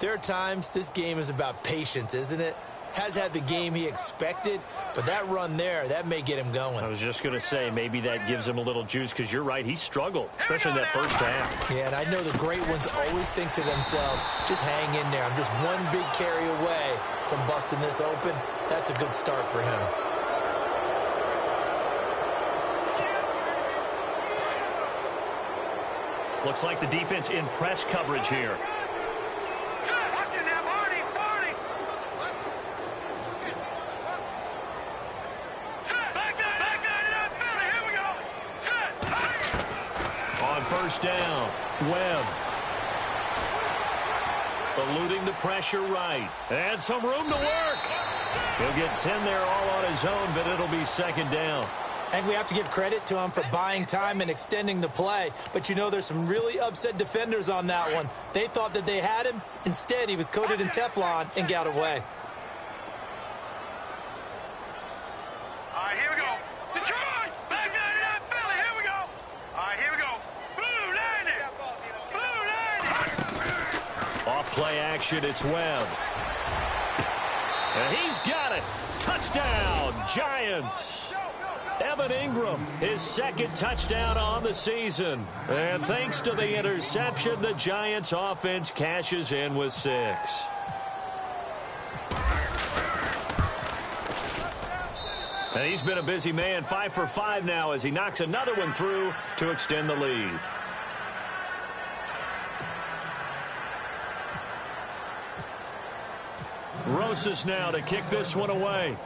S4: there are times this game is about patience, isn't it? Has had the game he expected, but that run there, that may get him going.
S3: I was just going to say, maybe that gives him a little juice, because you're right, he struggled, especially in that first half.
S4: Yeah, and I know the great ones always think to themselves, just hang in there. I'm just one big carry away from busting this open. That's a good start for him.
S3: Looks like the defense in press coverage here. On first down, Webb. Eluding the pressure right. And some room to work. He'll get 10 there all on his own, but it'll be second down.
S4: And we have to give credit to him for buying time and extending the play. But you know, there's some really upset defenders on that one. They thought that they had him. Instead, he was coated in Teflon and got away.
S5: All right, here we go. Detroit! Back down to that Philly. Here we go. All right, here we go. Blue landing. Blue landing.
S3: Off play action, it's Webb. And he's got it. Touchdown, Giants. Evan Ingram, his second touchdown on the season. And thanks to the interception, the Giants offense cashes in with 6. And he's been a busy man, 5 for 5 now as he knocks another one through to extend the lead. Rosas now to kick this one away.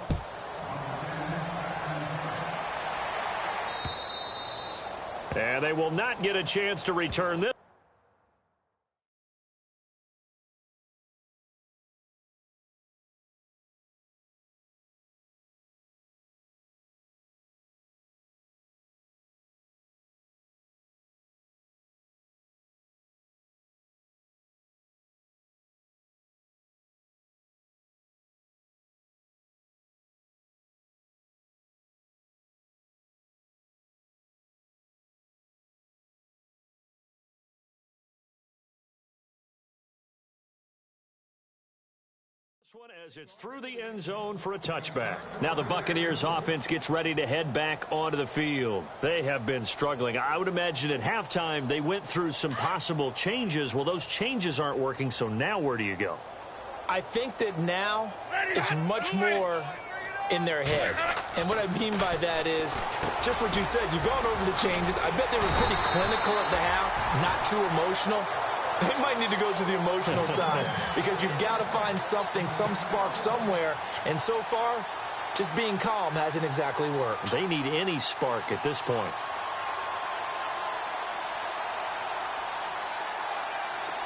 S3: And they will not get a chance to return this. One as it's through the end zone for a touchback. Now the Buccaneers offense gets ready to head back onto the field. They have been struggling. I would imagine at halftime they went through some possible changes. Well, those changes aren't working, so now where do you go?
S4: I think that now it's much more in their head. And what I mean by that is just what you said. You've gone over the changes. I bet they were pretty clinical at the half, not too emotional. They might need to go to the emotional side because you've got to find something, some spark somewhere. And so far, just being calm hasn't exactly worked.
S3: They need any spark at this point.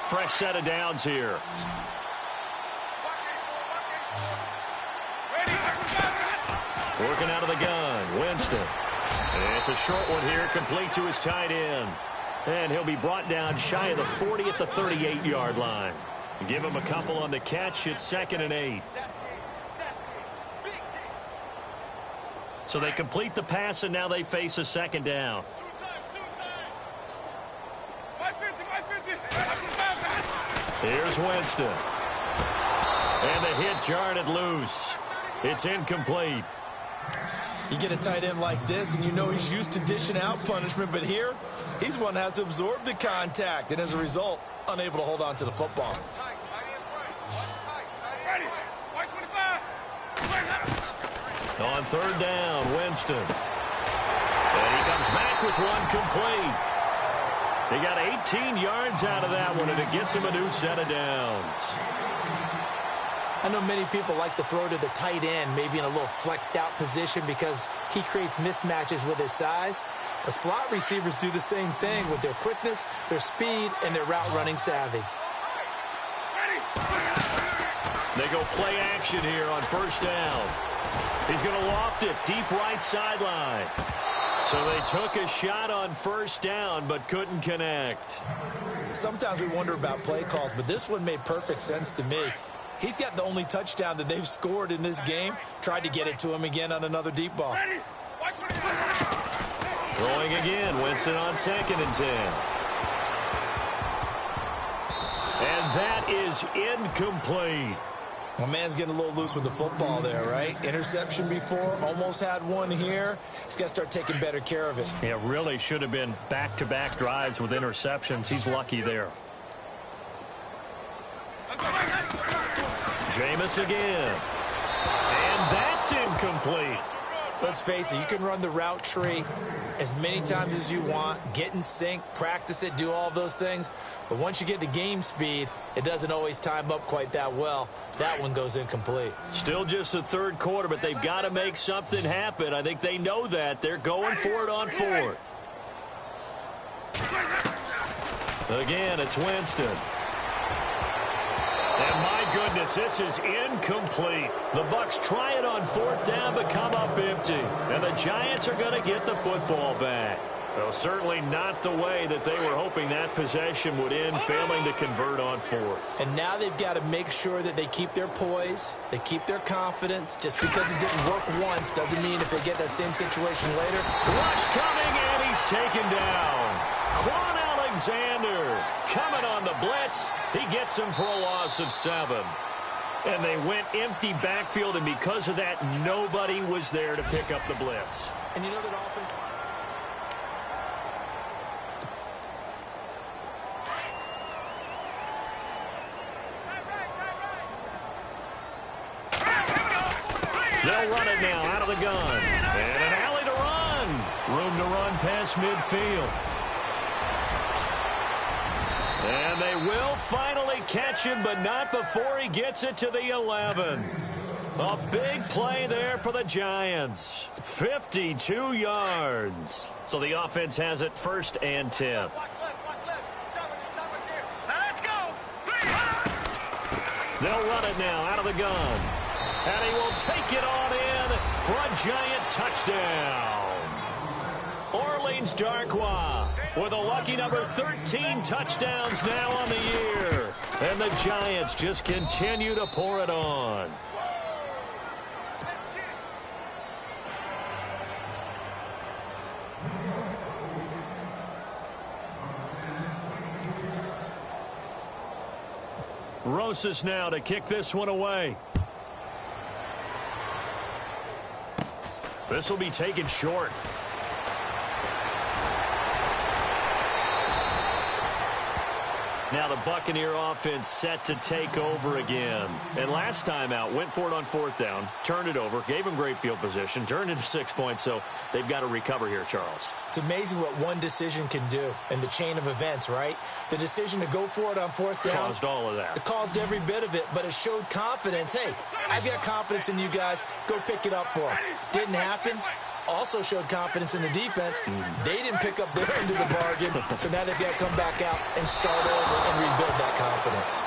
S3: Fresh set of downs here. Working out of the gun, Winston. It's a short one here, complete to his tight end. And he'll be brought down shy of the 40 at the 38-yard line. Give him a couple on the catch. It's 2nd and 8. So they complete the pass, and now they face a second down. Here's Winston. And the hit jarred it loose. It's incomplete.
S4: You get a tight end like this, and you know he's used to dishing out punishment, but here, he's one that has to absorb the contact, and as a result, unable to hold on to the football.
S3: On third down, Winston. And he comes back with one complete. He got 18 yards out of that one, and it gets him a new set of downs.
S4: I know many people like to throw to the tight end, maybe in a little flexed out position because he creates mismatches with his size. The slot receivers do the same thing with their quickness, their speed, and their route running savvy.
S3: They go play action here on first down. He's going to loft it deep right sideline. So they took a shot on first down but couldn't connect.
S4: Sometimes we wonder about play calls, but this one made perfect sense to me. He's got the only touchdown that they've scored in this game. Tried to get it to him again on another deep ball.
S3: Throwing again, Winston on 2nd and 10. And that is incomplete.
S4: My man's getting a little loose with the football there, right? Interception before, almost had one here. He's got to start taking better care of it.
S3: Yeah, really should have been back-to-back drives with interceptions. He's lucky there. Jameis again. And that's incomplete.
S4: Let's face it, you can run the route tree as many times as you want, get in sync, practice it, do all those things. But once you get to game speed, it doesn't always time up quite that well. That one goes incomplete.
S3: Still just the third quarter, but they've got to make something happen. I think they know that. They're going for it on 4th. Again, it's Winston. And my goodness, this is incomplete. The Bucs try it on 4th down, but come up empty. And the Giants are going to get the football back. Well, certainly not the way that they were hoping that possession would end, failing to convert on 4th.
S4: And now they've got to make sure that they keep their poise, they keep their confidence. Just because it didn't work once doesn't mean if they get that same situation later.
S3: Rush coming, and he's taken down. Quan Alexander coming on the blitz. He gets him for a loss of 7. And they went empty backfield, and because of that, nobody was there to pick up the blitz.
S4: And you know that offense...
S3: They'll run it now out of the gun. And an alley to run. Room to run past midfield. And they will finally catch him, but not before he gets it to the 11. A big play there for the Giants. 52 yards. So the offense has it 1st and 10. They'll run it now out of the gun. And he will take it on in for a Giant touchdown. Orleans Darkwa with a lucky number 13 touchdowns now on the year. And the Giants just continue to pour it on. Rosas now to kick this one away. This will be taken short. Now the Buccaneer offense set to take over again. And last time out, went for it on 4th down, turned it over, gave them great field position, turned into 6 points, so they've got to recover here, Charles.
S4: It's amazing what one decision can do in the chain of events, right? The decision to go for it on 4th down.
S3: Caused all of that.
S4: It caused every bit of it, but it showed confidence. Hey, I've got confidence in you guys. Go pick it up for them. Didn't happen. Also showed confidence in the defense. They didn't pick up their end of the bargain, so now they've got to come back out and start over and rebuild that confidence.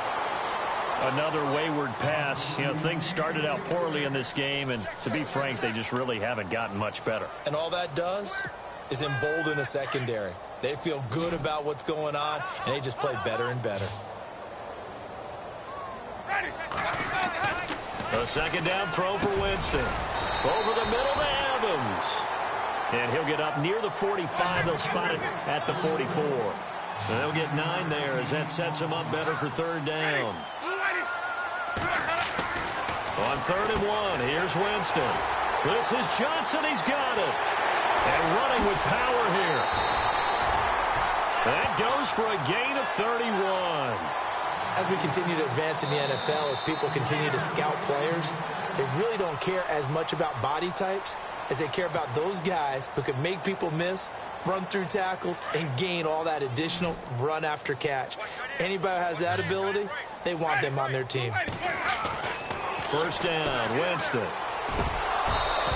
S3: Another wayward pass. You know, things started out poorly in this game, and to be frank, they just really haven't gotten much better.
S4: And all that does is embolden a secondary. They feel good about what's going on, and they just play better and better.
S3: A 2nd down throw for Winston. Over the middle to Evans. And he'll get up near the 45. They'll spot it at the 44. And they'll get 9 there as that sets him up better for 3rd down. 3rd and 1. Here's Winston. This is Johnson. He's got it. And running with power here. That goes for a gain of 31.
S4: As we continue to advance in the NFL, as people continue to scout players, they really don't care as much about body types as they care about those guys who can make people miss, run through tackles, and gain all that additional run after catch. Anybody who has that ability, they want them on their team.
S3: 1st down, Winston.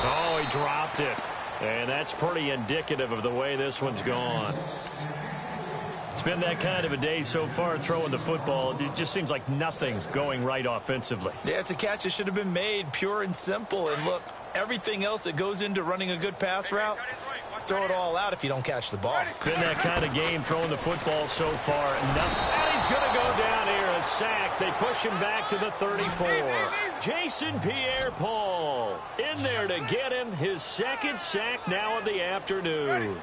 S3: Oh, he dropped it. And that's pretty indicative of the way this one's gone. It's been that kind of a day so far throwing the football. It just seems like nothing going right offensively.
S4: Yeah, it's a catch that should have been made, pure and simple. And look, everything else that goes into running a good pass route, throw it all out if you don't catch the ball.
S3: Been that kind of game throwing the football so far. And he's going to go down here, a sack. They push him back to the 34. Jason Pierre-Paul in there to get him his 2nd sack now of the afternoon.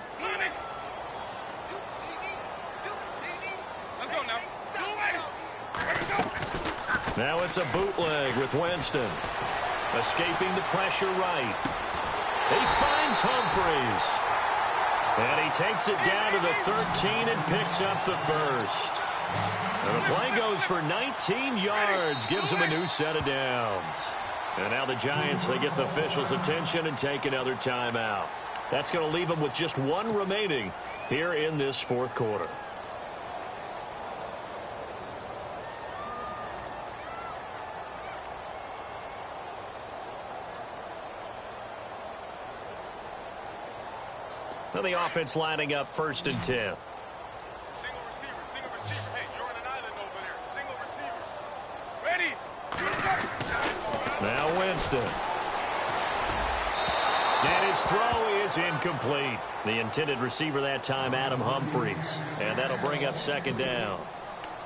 S3: Now it's a bootleg with Winston. Escaping the pressure right. He finds Humphries. And he takes it down to the 13 and picks up the 1st. And the play goes for 19 yards. Gives him a new set of downs. And now the Giants, they get the officials' attention and take another timeout. That's going to leave them with just 1 remaining here in this 4th quarter. And the offense lining up 1st and 10.
S5: Single receiver, single receiver. Hey, you're on an island over there. Single receiver. Ready?
S3: Now Winston. And his throw is incomplete. The intended receiver that time, Adam Humphries. And that'll bring up 2nd down.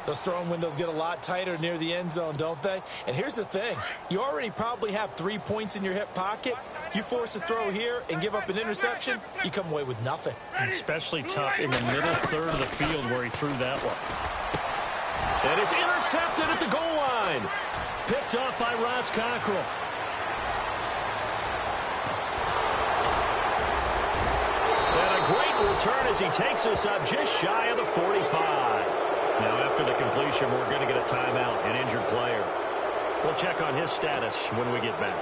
S4: Those throwing windows get a lot tighter near the end zone, don't they? And here's the thing. You already probably have 3 points in your hip pocket. You force a throw here and give up an interception, you come away with nothing.
S3: Especially tough in the middle 3rd of the field where he threw that one. And it's intercepted at the goal line. Picked up by Ross Cockrell. And a great return as he takes us up just shy of the 45. Now after the completion, we're going to get a timeout, an injured player. We'll check on his status when we get back.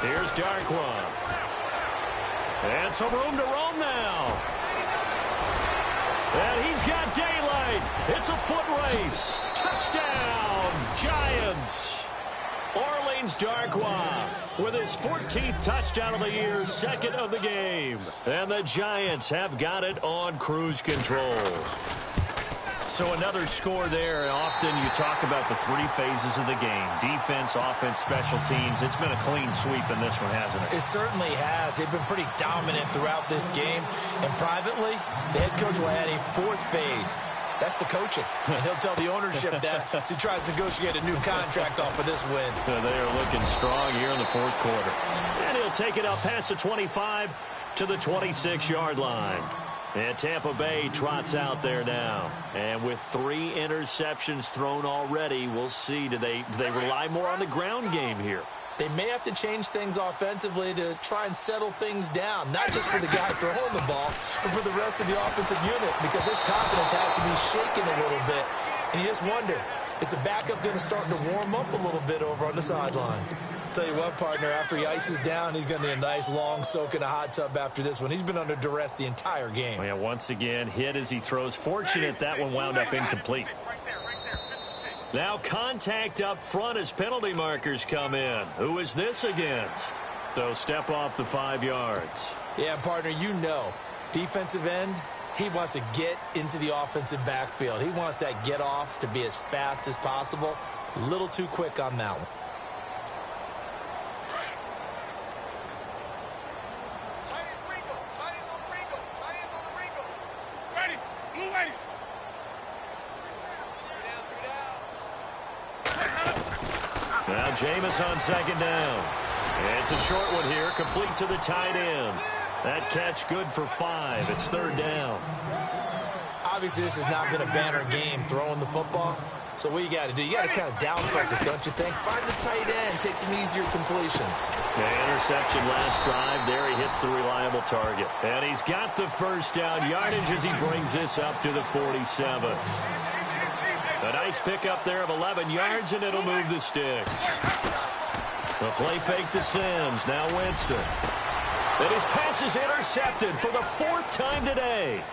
S3: Here's Darkwa. And some room to roam now. And he's got daylight. It's a foot race. Touchdown, Giants. Orleans Darkwa with his 14th touchdown of the year, 2nd of the game. And the Giants have got it on cruise control. So another score there. Often you talk about the 3 phases of the game. Defense, offense, special teams. It's been a clean sweep in this one, hasn't it?
S4: It certainly has. They've been pretty dominant throughout this game. And privately, the head coach will add a 4th phase. That's the coaching. And he'll tell the ownership that as he tries to negotiate a new contract off of this win.
S3: They are looking strong here in the 4th quarter. And he'll take it up past the 25 to the 26-yard line. And Tampa Bay trots out there now. And with 3 interceptions thrown already, we'll see. Do they rely more on the ground game here?
S4: They may have to change things offensively to try and settle things down, not just for the guy throwing the ball, but for the rest of the offensive unit, because their confidence has to be shaken a little bit. And you just wonder, is the backup going to start to warm up a little bit over on the sideline? Tell you what, partner, after he ices down, he's going to need a nice long soak in a hot tub after this one. He's been under duress the entire game.
S3: Yeah, once again, hit as he throws. Fortunate that one wound up incomplete. Now contact up front as penalty markers come in. Who is this against? They'll step off the 5 yards.
S4: Yeah, partner, you know, defensive end, he wants to get into the offensive backfield. He wants that get off to be as fast as possible. A little too quick on that one.
S3: Now Jameis on 2nd down. It's a short one here, complete to the tight end. That catch good for 5. It's 3rd down.
S4: Obviously, this has not been a banner game throwing the football. So what you got to do, you got to kind of down focus, don't you think? Find the tight end, take some easier completions.
S3: Yeah, interception last drive. There he hits the reliable target. And he's got the first down yardage as he brings this up to the 47. A nice pickup there of 11 yards, and it'll move the sticks. The play fake to Sims. Now Winston. And his pass is intercepted for the 4th time today.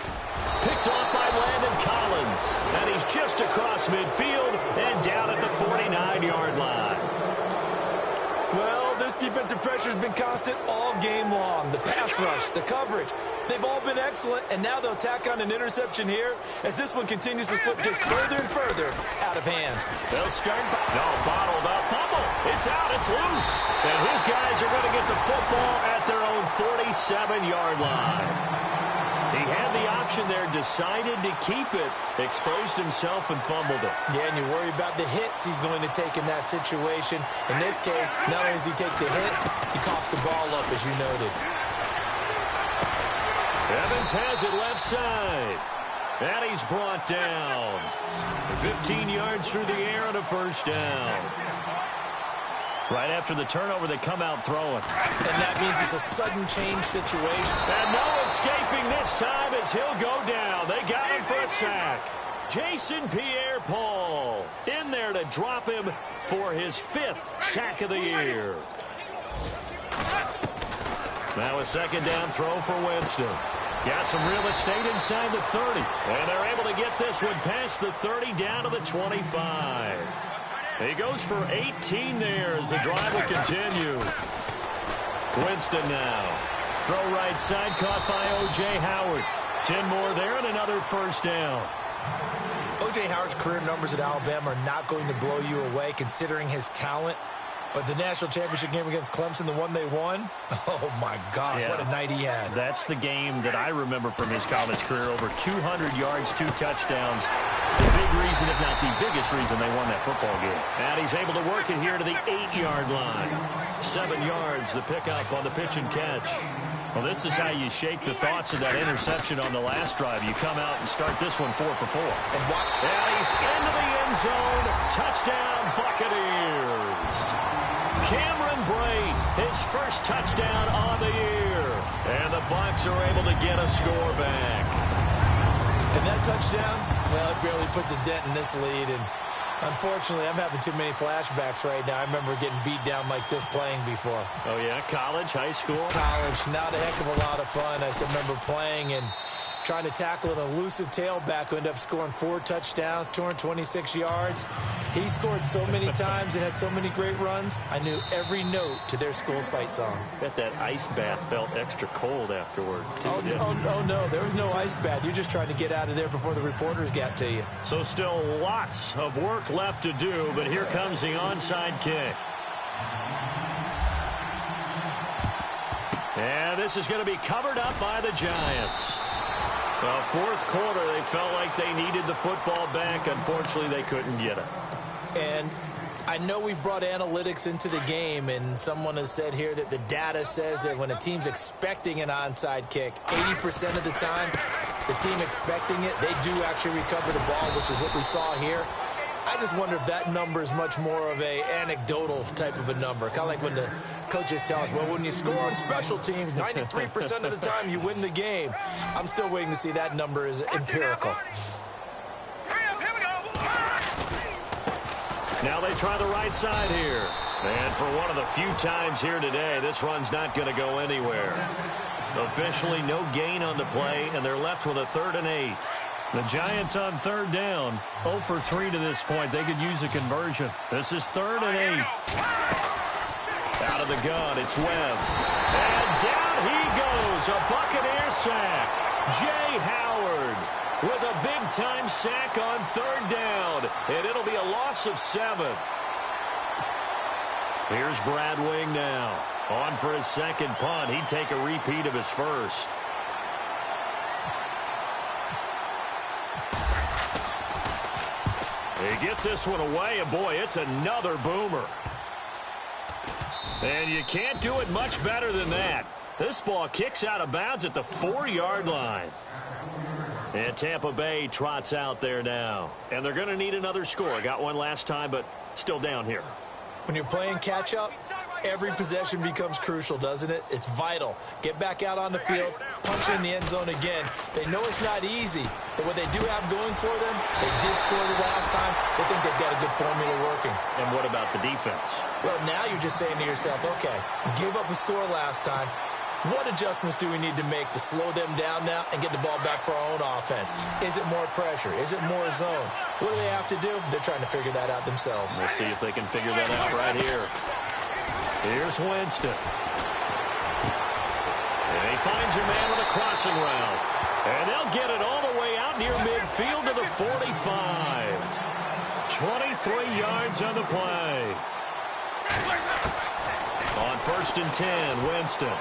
S3: Picked off by Landon Collins. And he's just across midfield and down at the 49-yard line.
S4: Well, this defensive pressure has been constant all game long. The pass rush, the coverage, they've all been excellent. And now they'll tack on an interception here as this one continues to slip just further and further out of hand.
S3: They'll start. No, bottled up. Fumble. It's out. It's loose. And his guys are going to get the football at their own 47-yard line. He had the option there, decided to keep it, exposed himself and fumbled it.
S4: Yeah, and you worry about the hits he's going to take in that situation. In this case, not only does he take the hit, he coughs the ball up, as you noted.
S3: Evans has it left side. And he's brought down. 15 yards through the air and a first down. Right after the turnover, they come out throwing.
S4: And that means it's a sudden change situation.
S3: And no escaping this time as he'll go down. They got him for a sack. Jason Pierre-Paul in there to drop him for his 5th sack of the year. Now a second down throw for Winston. Got some real estate inside the 30. And they're able to get this one past the 30 down to the 25. He goes for 18 there as the drive will continue. Winston now. Throw right side caught by O.J. Howard. 10 more there and another first down.
S4: O.J. Howard's career numbers at Alabama are not going to blow you away considering his talent. But the national championship game against Clemson, the one they won, oh, my God, yeah. What a night he had.
S3: That's the game that I remember from his college career. Over 200 yards, 2 touchdowns. The big reason, if not the biggest reason, they won that football game. And he's able to work it here to the 8-yard line. 7 yards, the pickup on the pitch and catch. Well, this is how you shake the thoughts of that interception on the last drive. You come out and start this one 4 for 4. And he's into the end zone. Touchdown, Buccaneers. Cameron Brate, his first touchdown on the year. And the Bucs are able to get a score back.
S4: And that touchdown, well, it barely puts a dent in this lead. And unfortunately, I'm having too many flashbacks right now. I remember getting beat down like this playing before.
S3: Oh, yeah? College, high school?
S4: College. Not a heck of a lot of fun. I still remember playing and trying to tackle an elusive tailback who ended up scoring 4 touchdowns, 226 yards. He scored so many times and had so many great runs. I knew every note to their school's fight song.
S3: Bet that ice bath felt extra cold afterwards, too.
S4: Oh, no, there was no ice bath. You're just trying to get out of there before the reporters got to you.
S3: So still lots of work left to do, but here comes the onside kick. And this is going to be covered up by the Giants. Well, 4th quarter, they felt like they needed the football back. Unfortunately, they couldn't get it.
S4: And I know we brought analytics into the game, and someone has said here that the data says that when a team's expecting an onside kick, 80% of the time, the team expecting it, they do actually recover the ball, which is what we saw here. I just wonder if that number is much more of a anecdotal type of a number. Kind of like when the coaches tell us, well, when you score on special teams, 93% of the time you win the game. I'm still waiting to see that number is empirical.
S3: Now they try the right side here. And for one of the few times here today, this run's not going to go anywhere. Officially no gain on the play, and they're left with a 3rd and 8. The Giants on 3rd down, 0 for 3 to this point. They could use a conversion. This is 3rd and 8. Out of the gun, it's Webb. And down he goes, a Buccaneer sack. Jay Howard with a big-time sack on 3rd down. And it'll be a loss of 7. Here's Brad Wing now. On for his 2nd punt. He'd take a repeat of his first. He gets this one away, and boy, it's another boomer. And you can't do it much better than that. This ball kicks out of bounds at the 4-yard line. And Tampa Bay trots out there now. And they're going to need another score. Got one last time, but still down here.
S4: When you're playing catch-up, every possession becomes crucial, doesn't it? It's vital. Get back out on the field, punch in the end zone again. They know it's not easy, but what they do have going for them, they did score the last time. They think they've got a good formula working.
S3: And what about the defense?
S4: Well, now you're just saying to yourself, okay, give up a score last time. What adjustments do we need to make to slow them down now and get the ball back for our own offense? Is it more pressure? Is it more zone? What do they have to do? They're trying to figure that out themselves.
S3: We'll see if they can figure that out right here. Here's Winston. And he finds a man with a crossing route. And they'll get it all the way out near midfield to the 45. 23 yards on the play. On 1st and 10, Winston.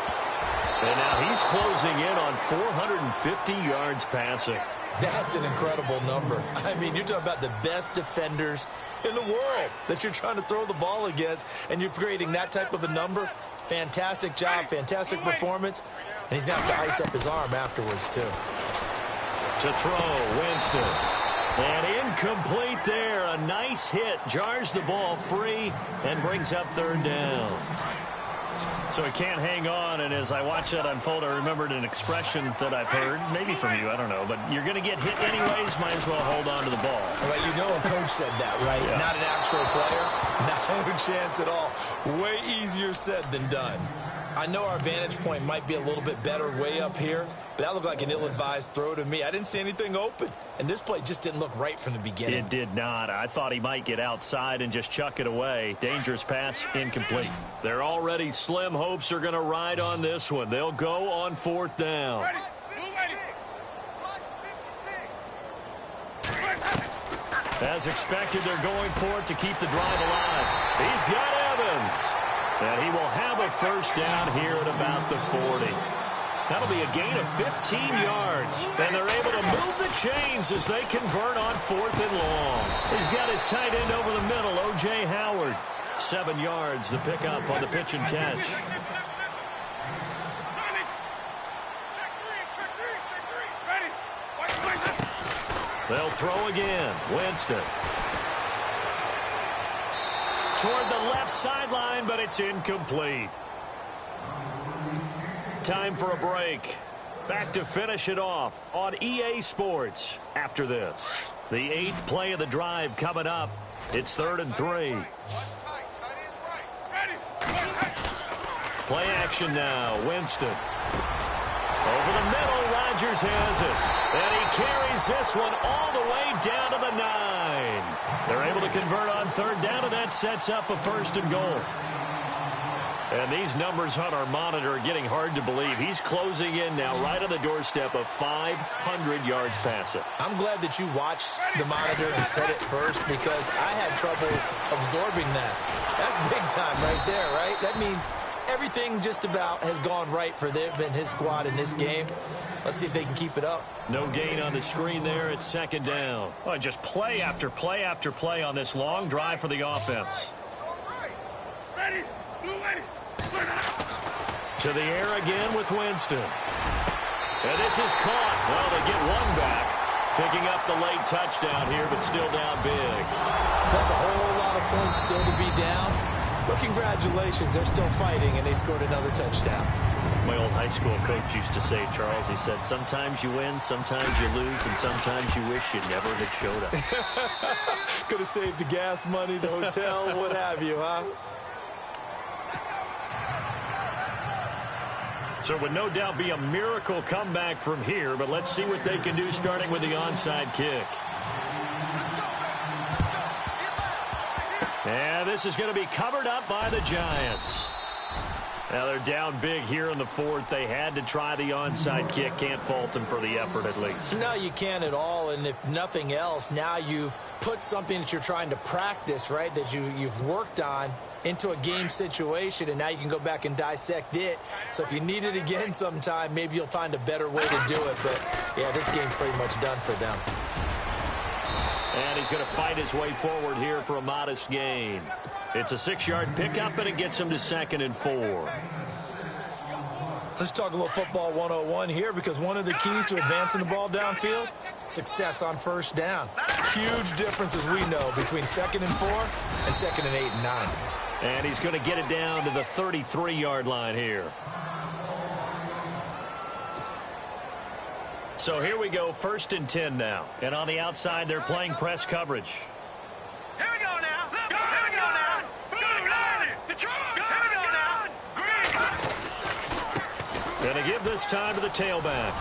S3: And now he's closing in on 450 yards passing.
S4: That's an incredible number. I mean, you're talking about the best defenders in the world that you're trying to throw the ball against, and you're creating that type of a number. Fantastic job, fantastic performance, and he's going to have to ice up his arm afterwards, too.
S3: To throw, Winston. And incomplete there. A nice hit. Jars the ball free and brings up 3rd down. So he can't hang on, and as I watch that unfold, I remembered an expression that I've heard, maybe from you, I don't know, but you're going to get hit anyways, might as well hold on to the ball.
S4: Well, you know a coach said that, right?
S3: Yeah.
S4: Not an actual player. No chance at all. Way easier said than done. I know our vantage point might be a little bit better way up here, but that looked like an ill-advised throw to me. I didn't see anything open, and this play just didn't look right from the beginning.
S3: It did not. I thought he might get outside and just chuck it away. Dangerous pass, incomplete. Their already slim hopes are going to ride on this one. They'll go on 4th down. As expected, they're going for it to keep the drive alive. He's got Evans. And he will have a 1st down here at about the 40. That'll be a gain of 15 yards. And they're able to move the chains as they convert on 4th and long. He's got his tight end over the middle, O.J. Howard. 7 yards, the pickup on the pitch and catch. They'll throw again. Winston. Toward the left sideline, but it's incomplete. Time for a break. Back to finish it off on EA Sports after this. The 8th play of the drive coming up. It's 3rd and 3. Play action now. Winston. Over the middle, Rodgers has it. And he carries this one all the way down to the 9. They're able to convert on 3rd down, and that sets up a 1st and goal. And these numbers on our monitor are getting hard to believe. He's closing in now right on the doorstep of 500 yards passing.
S4: I'm glad that you watched the monitor and said it first because I had trouble absorbing that. That's big time right there, right? That means everything just about has gone right for them and his squad in this game. Let's see if they can keep it up.
S3: No gain on the screen there. It's 2nd down. Oh, just play after play after play on this long drive for the offense.
S5: Ready, blue ready.
S3: To the air again with Winston. And this is caught. Well, they get one back. Picking up the late touchdown here, but still down big.
S4: That's a whole lot of points still to be down. But congratulations, they're still fighting, and they scored another touchdown.
S3: My old high school coach used to say, Charles, he said, sometimes you win, sometimes you lose, and sometimes you wish you never had showed up.
S4: Could have saved the gas money, the hotel, what have you, huh?
S3: So it would no doubt be a miracle comeback from here, but let's see what they can do starting with the onside kick. And this is going to be covered up by the Giants. Now they're down big here in the 4th. They had to try the onside kick. Can't fault them for the effort at least.
S4: No, you can't at all. And if nothing else, now you've put something that you're trying to practice, right, that you've worked on into a game situation, and now you can go back and dissect it. So if you need it again sometime, maybe you'll find a better way to do it. But, yeah, this game's pretty much done for them.
S3: And he's going to fight his way forward here for a modest gain. It's a 6-yard pickup, and it gets him to 2nd and 4.
S4: Let's talk a little football 101 here, because one of the keys to advancing the ball downfield, success on first down. Huge difference, as we know, between 2nd and 4 and 2nd and 8 and 9.
S3: And he's going to get it down to the 33-yard line here. So here we go, 1st and 10 now. And on the outside, they're playing press coverage.
S5: Here we go now. Here we go now. Blue line. Detroit. Here we go now. Green.
S3: Going to give this time to the tailback.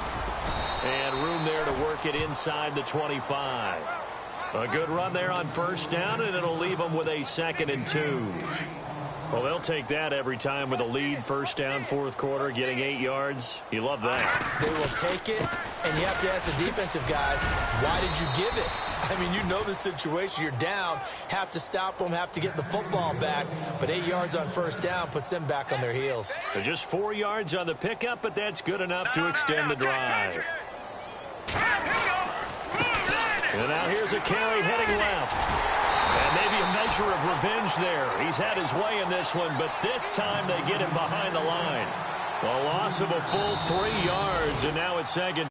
S3: And room there to work it inside the 25. A good run there on first down, and it'll leave them with a 2nd and 2. Well, they'll take that every time with a lead, first down, 4th quarter, getting 8 yards. You love that.
S4: They will take it, and you have to ask the defensive guys, why did you give it? I mean, you know the situation. You're down, have to stop them, have to get the football back, but 8 yards on first down puts them back on their heels.
S3: They're just 4 yards on the pickup, but that's good enough to extend the drive. And now here's a carry heading left. And maybe a measure of revenge there. He's had his way in this one, but this time they get him behind the line. A loss of a full 3 yards, and now it's 2nd